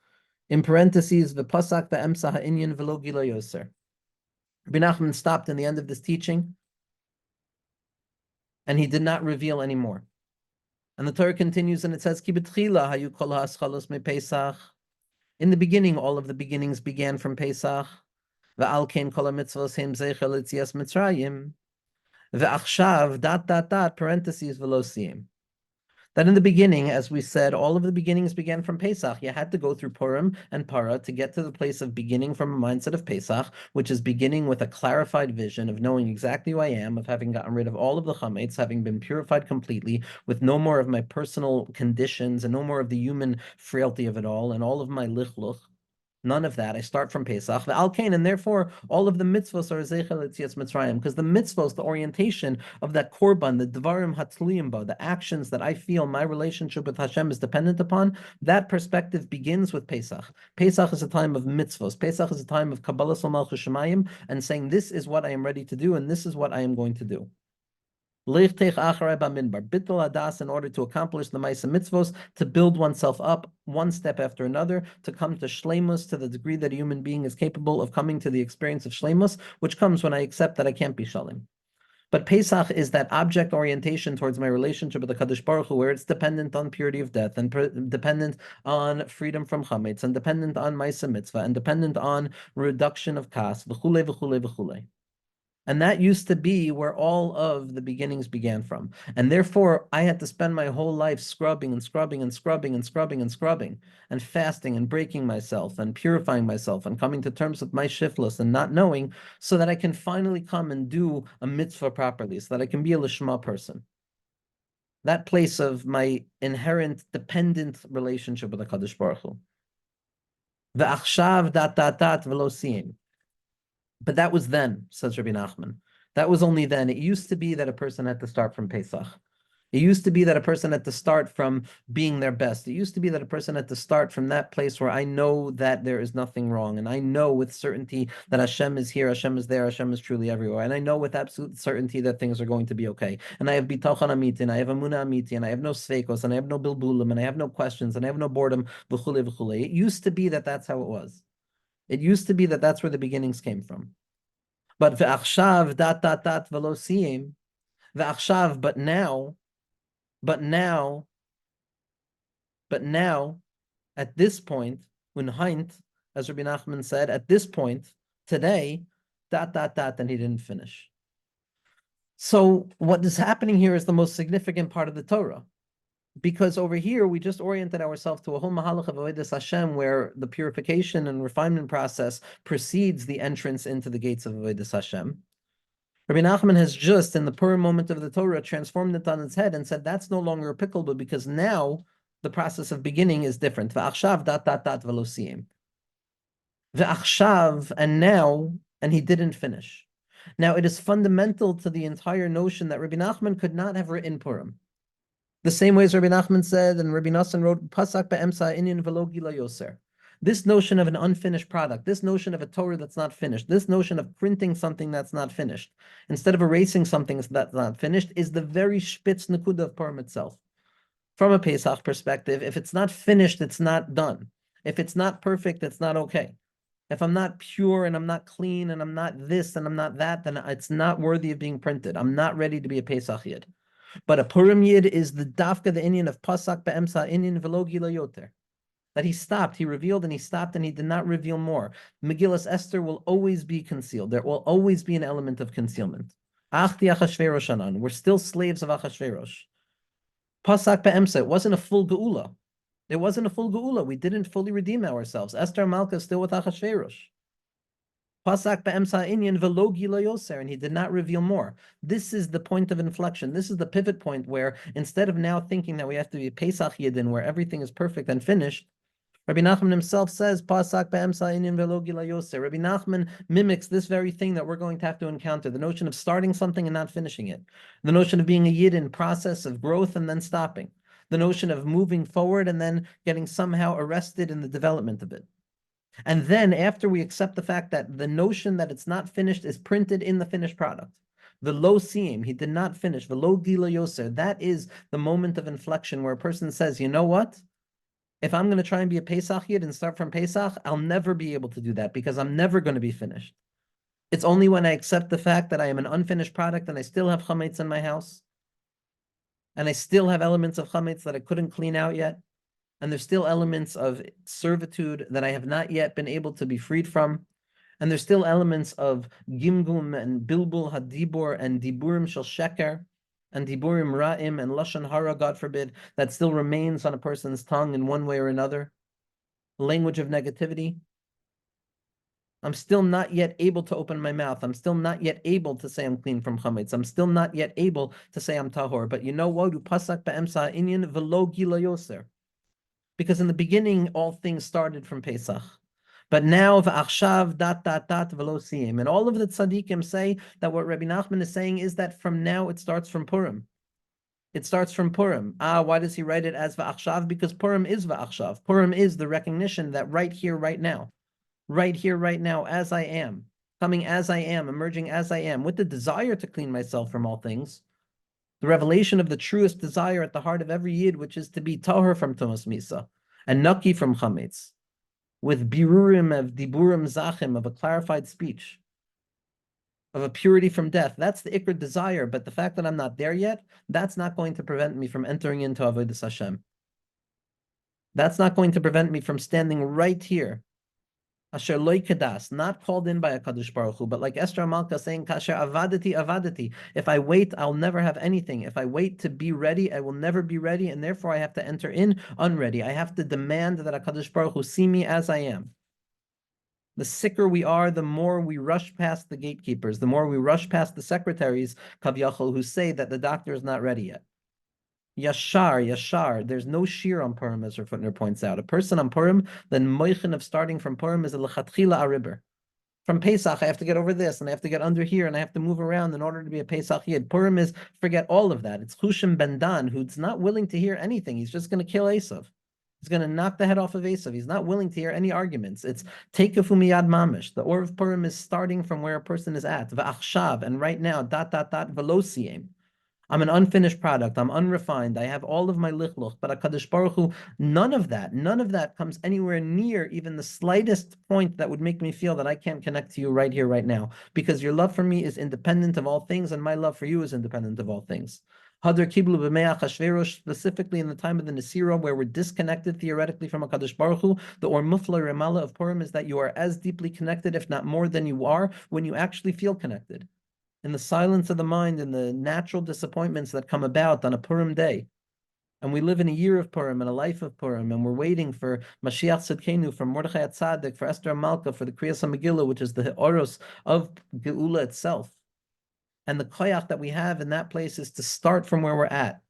In parentheses, v'pasak ba'emsa ha'inyan v'lo gilo yoser. Rebbe Nachman stopped in the end of this teaching, and he did not reveal anymore. And the Torah continues, and it says, Ki b'tchila hayu kol ha'aschalos me-Pesach. In the beginning, all of the beginnings began from Pesach. Ve'al kein kol ha'mitzvos heim zeicher l'tzias Mitzrayim. Ve'achshav, parentheses, v'lo siyim. That in the beginning, as we said, all of the beginnings began from Pesach. You had to go through Purim and Para to get to the place of beginning from a mindset of Pesach, which is beginning with a clarified vision of knowing exactly who I am, of having gotten rid of all of the chametz, having been purified completely, with no more of my personal conditions and no more of the human frailty of it all, and all of my lichluch. None of that. I start from Pesach, the Alkain, and therefore all of the mitzvos are Zeichel Etzias Mitzrayim, because the mitzvos, the orientation of that korban, the Devarim Hatzliyim Ba, the actions that I feel my relationship with Hashem is dependent upon, that perspective begins with Pesach. Pesach is a time of mitzvos. Pesach is a time of Kabbalah Malchus Shemayim, and saying, this is what I am ready to do, and this is what I am going to do. Bittul adas, in order to accomplish the Maisa Mitzvos, to build oneself up one step after another, to come to Shleimus to the degree that a human being is capable of coming to the experience of Shleimus, which comes when I accept that I can't be Shalim. But Pesach is that object orientation towards my relationship with the Kadosh Baruch Hu, where it's dependent on purity of death, and dependent on freedom from chametz, and dependent on Maisa Mitzvah, and dependent on reduction of kas, v'chule, v'chule, v'chule. And that used to be where all of the beginnings began from. And therefore, I had to spend my whole life scrubbing and scrubbing and scrubbing and scrubbing and scrubbing and fasting and breaking myself and purifying myself and coming to terms with my shiftless and not knowing, so that I can finally come and do a mitzvah properly, so that I can be a lishma person. That place of my inherent dependent relationship with the Kadosh Baruch Hu. Ve'achshav v'lo siyim. But that was then, says Rebbe Nachman. That was only then. It used to be that a person had to start from Pesach. It used to be that a person had to start from being their best. It used to be that a person had to start from that place where I know that there is nothing wrong. And I know with certainty that Hashem is here, Hashem is there, Hashem is truly everywhere. And I know with absolute certainty that things are going to be okay. And I have bitachon amiti, and I have amuna amiti, and I have no sveikos, and I have no bilbulim, and I have no questions, and I have no boredom, v'chule, v'chule. It used to be that that's how it was. It used to be that that's where the beginnings came from. But ve'achshav v'lo siyim, ve'achshav, but now, at this point, when Heint, as Rebbe Nachman said, at this point, today, and he didn't finish. So what is happening here is the most significant part of the Torah. Because over here, we just oriented ourselves to a whole mahalach of avodas Hashem, where the purification and refinement process precedes the entrance into the gates of avodas Hashem. Rebbe Nachman has just, in the Purim moment of the Torah, transformed it on its head and said that's no longer a pickle, but because now the process of beginning is different. V'achshav dat dat dat v'lo siyem. V'achshav, and now, and he didn't finish. Now, it is fundamental to the entire notion that Rebbe Nachman could not have written Purim. The same way as Rebbe Nachman said, and Rebbe Nassan wrote, Pasak be'emsa inyan v'lo gila yoser. This notion of an unfinished product, this notion of a Torah that's not finished, this notion of printing something that's not finished, instead of erasing something that's not finished, is the very spitz nekuda of Purim itself. From a Pesach perspective, if it's not finished, it's not done. If it's not perfect, it's not okay. If I'm not pure and I'm not clean and I'm not this and I'm not that, then it's not worthy of being printed. I'm not ready to be a Pesach Yid. But a Purim Yid is the dafka, the Indian of Pasak be'emsa Indian v'lo gila yoter. That he stopped, he revealed and he stopped and he did not reveal more. Megillas Esther will always be concealed. There will always be an element of concealment. Achti Achashverosh anan. We're still slaves of Achashverosh. Pasak be'emsa, it wasn't a full geula. It wasn't a full geula. We didn't fully redeem ourselves. Esther Malka is still with Achashverosh. Pasak be'emsa inyan v'lo gila yoser, and he did not reveal more. This is the point of inflection. This is the pivot point where instead of now thinking that we have to be Pesach Yidin, where everything is perfect and finished, Rabbi Nachman himself says, Pasak be'emsa inyan v'lo gila yoser. Rabbi Nachman mimics this very thing that we're going to have to encounter, the notion of starting something and not finishing it, the notion of being a Yid in process of growth and then stopping, the notion of moving forward and then getting somehow arrested in the development of it. And then after we accept the fact that the notion that it's not finished is printed in the finished product, the lo siyim, he did not finish, the lo gila yoser, that is the moment of inflection where a person says, you know what? If I'm going to try and be a Pesach Yid and start from Pesach, I'll never be able to do that because I'm never going to be finished. It's only when I accept the fact that I am an unfinished product and I still have chametz in my house, and I still have elements of chametz that I couldn't clean out yet, and there's still elements of servitude that I have not yet been able to be freed from. And there's still elements of gimgum and bilbul hadibur and diburim shel sheker and diburim ra'im and lashon hara, God forbid, that still remains on a person's tongue in one way or another. Language of negativity. I'm still not yet able to open my mouth. I'm still not yet able to say I'm clean from chametz. I'm still not yet able to say I'm tahor. But you know what? Pasak be'emsa inyan v'lo gila yoser. Because in the beginning, all things started from Pesach. But now, v'achshav dat dat dat v'lo siyim. And all of the tzaddikim say that what Rebbe Nachman is saying is that from now it starts from Purim. It starts from Purim. Why does he write it as v'achshav? Because Purim is v'achshav. Purim is the recognition that right here, right now, as I am, coming as I am, emerging as I am, with the desire to clean myself from all things, the revelation of the truest desire at the heart of every Yid, which is to be tahor from Tumas Misa and naki from chametz, with birurim of diburim zachim, of a clarified speech, of a purity from death. That's the ikr desire, but the fact that I'm not there yet, that's not going to prevent me from entering into avodas Hashem. That's not going to prevent me from standing right here, Asher loy kedas, not called in by a Kadosh Baruch Hu, but like Esther Malka saying, Kasher avadati avadati. If I wait, I'll never have anything. If I wait to be ready, I will never be ready, and therefore I have to enter in unready. I have to demand that a Kadosh Baruch Hu see me as I am. The sicker we are, the more we rush past the gatekeepers, the more we rush past the secretaries, Kavyachol, who say that the doctor is not ready yet. Yashar. There's no shear on Purim, as Footner points out. A person on Purim, then moichin of starting from Purim is a lechatchila ariber. From Pesach, I have to get over this, and I have to get under here, and I have to move around in order to be a Pesach Yid. Purim is, forget all of that. It's Hushim ben Dan, who's not willing to hear anything. He's just going to kill Esav. He's going to knock the head off of Esav. He's not willing to hear any arguments. It's Tekefu miyad mamish. The Or of Purim is starting from where a person is at. V'achshav, and right now, v'lo siyem. I'm an unfinished product. I'm unrefined. I have all of my lichluch, but HaKadosh Baruch Hu, none of that comes anywhere near even the slightest point that would make me feel that I can't connect to you right here, right now, because your love for me is independent of all things, and my love for you is independent of all things. Hadar Kiblu b'Me'ach HaShverosh, specifically in the time of the Nesira, where we're disconnected theoretically from HaKadosh Baruch Hu, the Or Mufla Remala of Purim is that you are as deeply connected, if not more than you are, when you actually feel connected. In the silence of the mind and the natural disappointments that come about on a Purim day, And we live in a year of Purim and a life of Purim, and we're waiting for Mashiach Tzidkenu, for Mordechai Tzaddik, for Esther Malka, for the Kriyas HaMegillah, which is the Oros of Geula itself. And the koyach that we have in that place is to start from where we're at.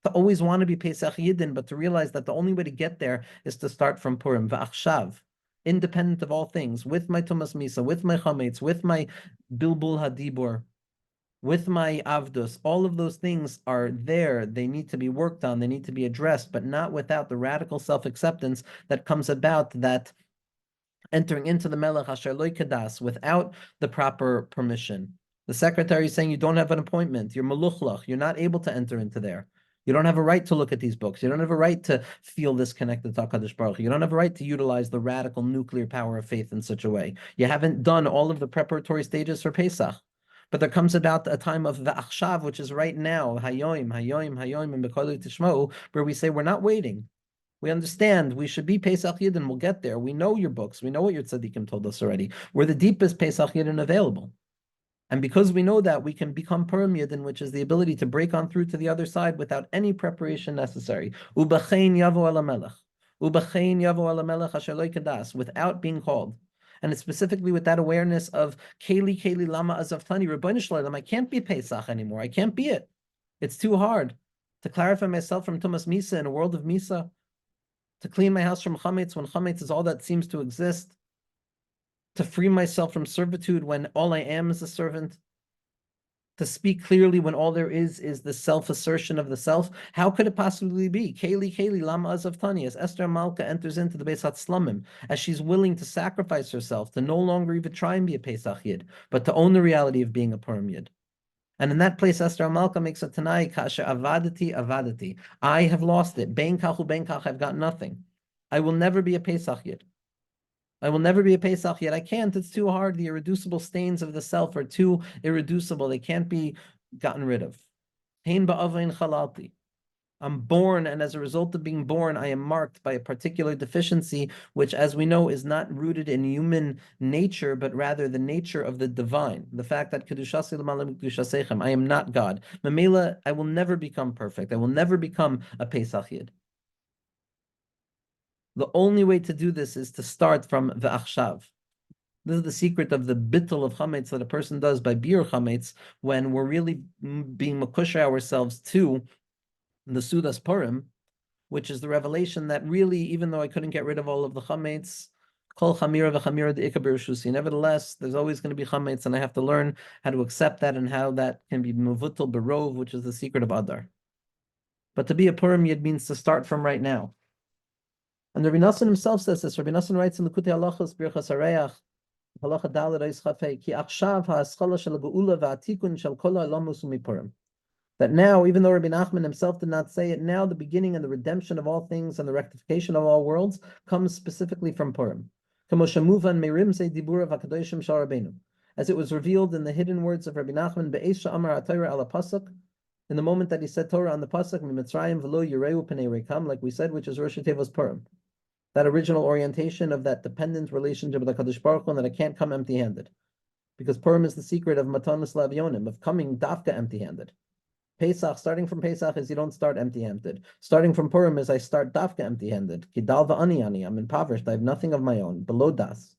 To always want to be Pesach Yidden, but to realize that the only way to get there is to start from Purim, V'achshav, independent of all things, with my Tumas Misa, with my Chametz, with my Bilbul Hadibur, with my Avdus. All of those things are there. They need to be worked on. They need to be addressed, but not without the radical self-acceptance that comes about that entering into the Melech Asher Lo Kadas without the proper permission. The secretary is saying you don't have an appointment. You're maluchlach. You're not able to enter into there. You don't have a right to look at these books. You don't have a right to feel this connected to HaKadosh Baruch Hu. You don't have a right to utilize the radical nuclear power of faith in such a way. You haven't done all of the preparatory stages for Pesach. But there comes about a time of v'achshav, which is right now, hayoim, and b'kol tishma'u, where we say we're not waiting. We understand we should be Pesach Yidden. We'll get there. We know your books. We know what your tzaddikim told us already. We're the deepest Pesach Yidden available. And because we know that, we can become Purim Yidden, which is the ability to break on through to the other side without any preparation necessary. U'b'chein yavo el hamelech. U'b'chein yavo el hamelech asher lo kadas, without being called. And it's specifically with that awareness of Keli Lama Azavtani, Rebbeinu Shalom, I can't be Pesach anymore. I can't be it. It's too hard to clarify myself from Tumas Misa in a world of Misa, to clean my house from Chametz when Chametz is all that seems to exist, to free myself from servitude when all I am is a servant, to speak clearly when all there is the self-assertion of the self. How could it possibly be? Keli, Lama Azavtani, as Esther Malka enters into the Beis HaTzlamim, as she's willing to sacrifice herself, to no longer even try and be a Pesach Yid, but to own the reality of being a Purim Yid. And in that place, Esther Malka makes a Tanai, Kasha avadati. I have lost it. Ben kach, I've got nothing. I will never be a Pesach Yid. I will never be a Pesach Yid. I can't. It's too hard. The irreducible stains of the self are too irreducible. They can't be gotten rid of. Hein ba'avain chalalti. I'm born, and as a result of being born, I am marked by a particular deficiency, which, as we know, is not rooted in human nature, but rather the nature of the divine. The fact that Kedushasi l'malam kedushasechem, I am not God. Mamela, I will never become perfect. I will never become a Pesach Yid. The only way to do this is to start from the achshav. This is the secret of the bittul of chametz that a person does by bir chametz when we're really being makusha ourselves to the Sudas Purim, which is the revelation that really, even though I couldn't get rid of all of the chametz, kol chamira v'chamira de'ika b'rishusi, nevertheless, there's always going to be chametz, and I have to learn how to accept that and how that can be mevutel berov, which is the secret of Adar. But to be a Purim Yid means to start from right now. And Rebbe Nachman himself says this. Rebbe Nachman writes in Likkutei Halachos Birchas Hareach, Halacha Daled Ois Chafei, Ki achshav ha'aschala shel geula va'atikun shel kol ha'olam husu mipurim. That now, even though Rebbe Nachman himself did not say it, now the beginning and the redemption of all things and the rectification of all worlds comes specifically from Purim. As it was revealed in the hidden words of Rebbe Nachman, Be'esh Amar HaTorah ala Pasuk, in the moment that he said Torah on the Pasuk, Mitzrayim v'lo yireu p'nei rekam, like we said, which is Rosh Hashanah's Purim. That original orientation of that dependent relationship with HaKadosh Baruch Hu, and that I can't come empty-handed. Because Purim is the secret of Matanos Lavyonim, of coming dafka empty-handed. Pesach, starting from Pesach, is you don't start empty-handed. Starting from Purim is I start dafka empty-handed. Kidal va'ani ani, I'm impoverished, I have nothing of my own, below das.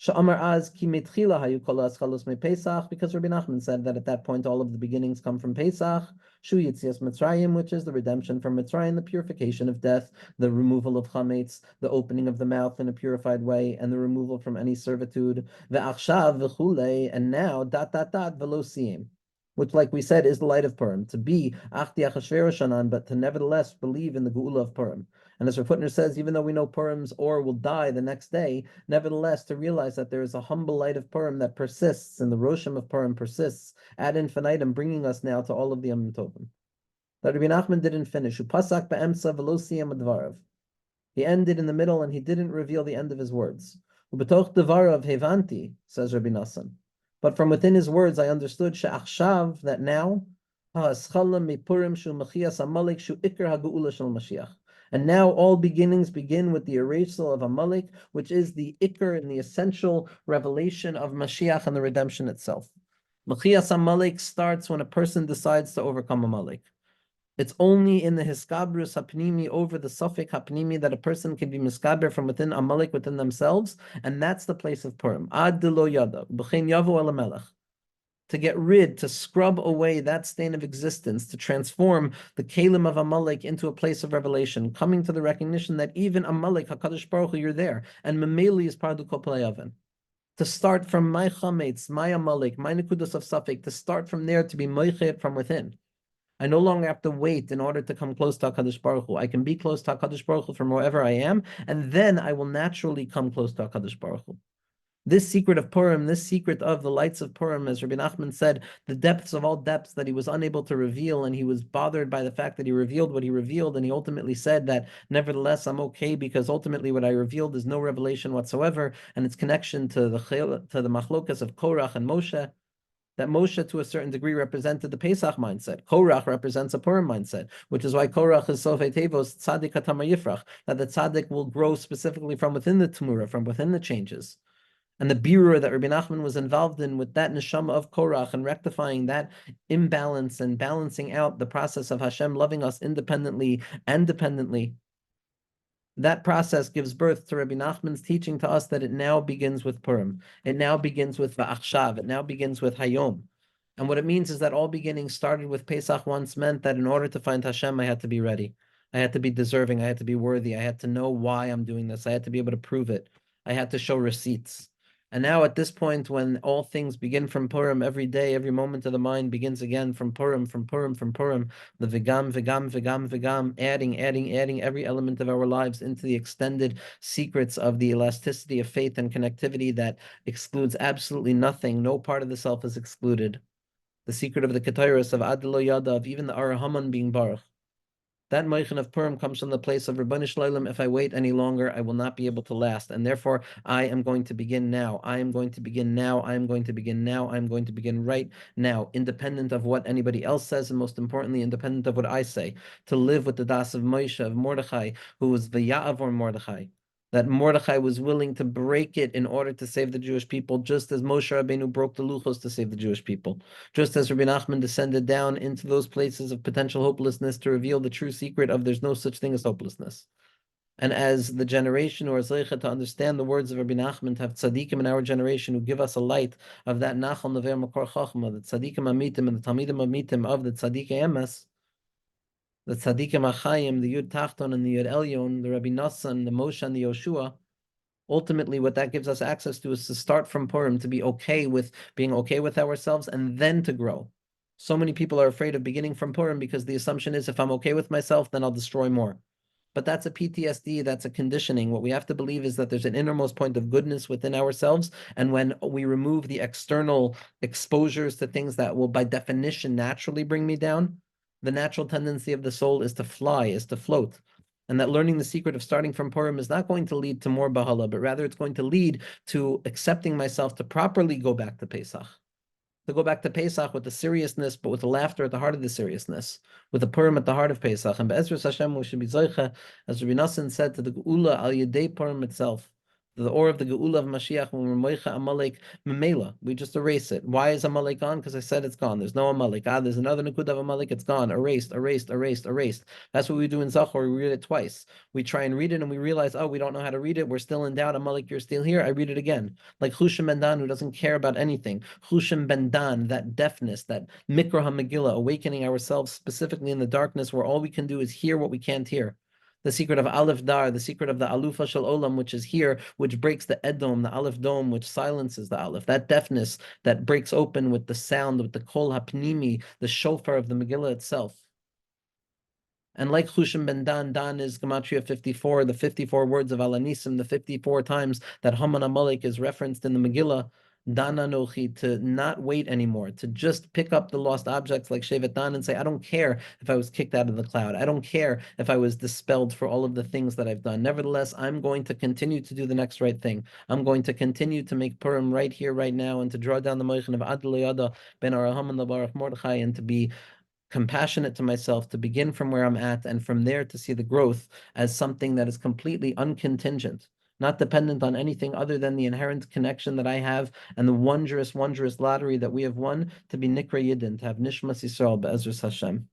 Sha'amar az ki mitchila hayu kol ha'aschalus me Pesach, because Rebbe Nachman said that at that point all of the beginnings come from Pesach. Shu Yitzias Mitzrayim, which is the redemption from Mitzrayim, the purification of death, the removal of chametz, the opening of the mouth in a purified way, and the removal from any servitude. Ve'achshav v'chulei, and now v'lo siyim, which, like we said, is the light of Purim, to be Achti Achashverosh, but to nevertheless believe in the Geula of Purim. And as Rav Hutner says, even though we know Purim's or will die the next day, nevertheless, to realize that there is a humble light of Purim that persists, and the Roshim of Purim persists ad infinitum, bringing us now to all of the Yom Tovim. That Rebbe Nachman didn't finish. Upasak be'emsa v'lo siyam advarav. He ended in the middle, and he didn't reveal the end of his words. Ubetoch devarav hevanti, says Rebbe Nachman. But from within his words, I understood she'achshav, that now, ha'aschala mipurim shu mechias amalek shu ikar ha'geula shel Mashiach. And now all beginnings begin with the erasal of Amalek, which is the ikar and the essential revelation of Mashiach and the redemption itself. Mechias Amalek starts when a person decides to overcome Amalek. It's only in the hiskabrus hapnimi over the suffix hapnimi that a person can be miskaber from within Amalek within themselves, and that's the place of Purim. Ad de lo yada, b'chein yavo el melech. To get rid, to scrub away that stain of existence, to transform the Kalim of Amalek into a place of revelation, coming to the recognition that even Amalek, HaKadosh Baruch Hu, you're there, and Memeli is part of the Koplayavin. To start from my Chametz, my Amalek, my Nekudas of Safek, to start from there to be Moichet from within. I no longer have to wait in order to come close to HaKadosh Baruch Hu. I can be close to HaKadosh Baruch Hu from wherever I am, and then I will naturally come close to HaKadosh Baruch Hu. This secret of Purim, this secret of the lights of Purim, as Rebbe Nachman said, the depths of all depths that he was unable to reveal, and he was bothered by the fact that he revealed what he revealed, and he ultimately said that, nevertheless, I'm okay, because ultimately what I revealed is no revelation whatsoever, and its connection to the machlokas of Korach and Moshe, that Moshe, to a certain degree, represented the Pesach mindset. Korach represents a Purim mindset, which is why Korach is Sofei Tevos, Tzaddik Hatama Yifrach, that the Tzaddik will grow specifically from within the Tumura, from within the changes. And the birur that Rebbe Nachman was involved in with that neshama of Korach and rectifying that imbalance and balancing out the process of Hashem loving us independently and dependently, that process gives birth to Rebbe Nachman's teaching to us that it now begins with Purim. It now begins with Va'achshav. It now begins with Hayom. And what it means is that all beginnings started with Pesach once meant that in order to find Hashem, I had to be ready. I had to be deserving. I had to be worthy. I had to know why I'm doing this. I had to be able to prove it. I had to show receipts. And now at this point, when all things begin from Purim, every day, every moment of the mind begins again from Purim, from Purim, from Purim, the Vigam, Vigam, Vigam, Vigam, adding every element of our lives into the extended secrets of the elasticity of faith and connectivity that excludes absolutely nothing. No part of the self is excluded. The secret of the Ketairos, of Adilo Yada, of even the Arahaman being Baruch. That Moichan of Purim comes from the place of Rabbanu Shloim. If I wait any longer, I will not be able to last. And therefore, I am going to begin now. I am going to begin now. I am going to begin now. I am going to begin right now, independent of what anybody else says, and most importantly, independent of what I say, to live with the das of Moshe, of Mordechai, who was the Ya'avor Mordechai. That Mordechai was willing to break it in order to save the Jewish people, just as Moshe Rabbeinu broke the luchos to save the Jewish people. Just as Rebbe Nachman descended down into those places of potential hopelessness to reveal the true secret of there's no such thing as hopelessness. And as the generation who are zeicha to understand the words of Rebbe Nachman, to have tzaddikim in our generation who give us a light of that nachal never makor chachma, the tzaddikim amitim and the talmidim amitim of the tzaddik emes, the tzaddikim achayim, the Yud Tachton and the Yud Elyon, the Rabbi Nassan, the Moshe and the Yoshua. Ultimately, what that gives us access to is to start from Purim, to be okay with being okay with ourselves, and then to grow. So many people are afraid of beginning from Purim because the assumption is if I'm okay with myself, then I'll destroy more. But that's a PTSD, that's a conditioning. What we have to believe is that there's an innermost point of goodness within ourselves. And when we remove the external exposures to things that will, by definition, naturally bring me down, the natural tendency of the soul is to fly, is to float. And that learning the secret of starting from Purim is not going to lead to more Bahala, but rather it's going to lead to accepting myself to properly go back to Pesach. To go back to Pesach with the seriousness, but with the laughter at the heart of the seriousness, with the Purim at the heart of Pesach. And Be'ezras Hashem, we should be Zoicha, as Rabbi Nassan said, to the Geula al Yedei Purim itself, the or of the Geula of Mashiach, when we're Moicha Amalek Memela, we just erase it. Why is Amalek gone? Because I said it's gone. There's no Amalek. There's another Nukud of Amalek, it's gone. Erased, erased, erased, erased. That's what we do in Zachor. We read it twice. We try and read it and we realize, oh, we don't know how to read it. We're still in doubt. Amalek, you're still here. I read it again. Like Chushim Ben Dan, who doesn't care about anything. Chushim Ben Dan, that deafness, that Mikra HaMegillah, awakening ourselves specifically in the darkness where all we can do is hear what we can't hear. The secret of Aleph Dar, the secret of the Alufa Shel Olam, which is here, which breaks the Edom, the Aleph Dome, which silences the Aleph. That deafness that breaks open with the sound, with the Kol HaPnimi, the shofar of the Megillah itself. And like Chushim Ben Dan, Dan is Gematria 54, the 54 words of Alanisim, the 54 times that Haman Amalek is referenced in the Megillah. Dan Anochi, to not wait anymore, to just pick up the lost objects like Shevet Dan and say, I don't care if I was kicked out of the cloud. I don't care if I was dispelled for all of the things that I've done. Nevertheless, I'm going to continue to do the next right thing. I'm going to continue to make Purim right here, right now, and to draw down the Moichan of Adlo Yada ben Araham and Labarach Mordechai, and to be compassionate to myself, to begin from where I'm at, and from there to see the growth as something that is completely uncontingent, not dependent on anything other than the inherent connection that I have and the wondrous, wondrous lottery that we have won to be Nikra Yidin, to have Nishmas Yisrael Be'ezras Hashem.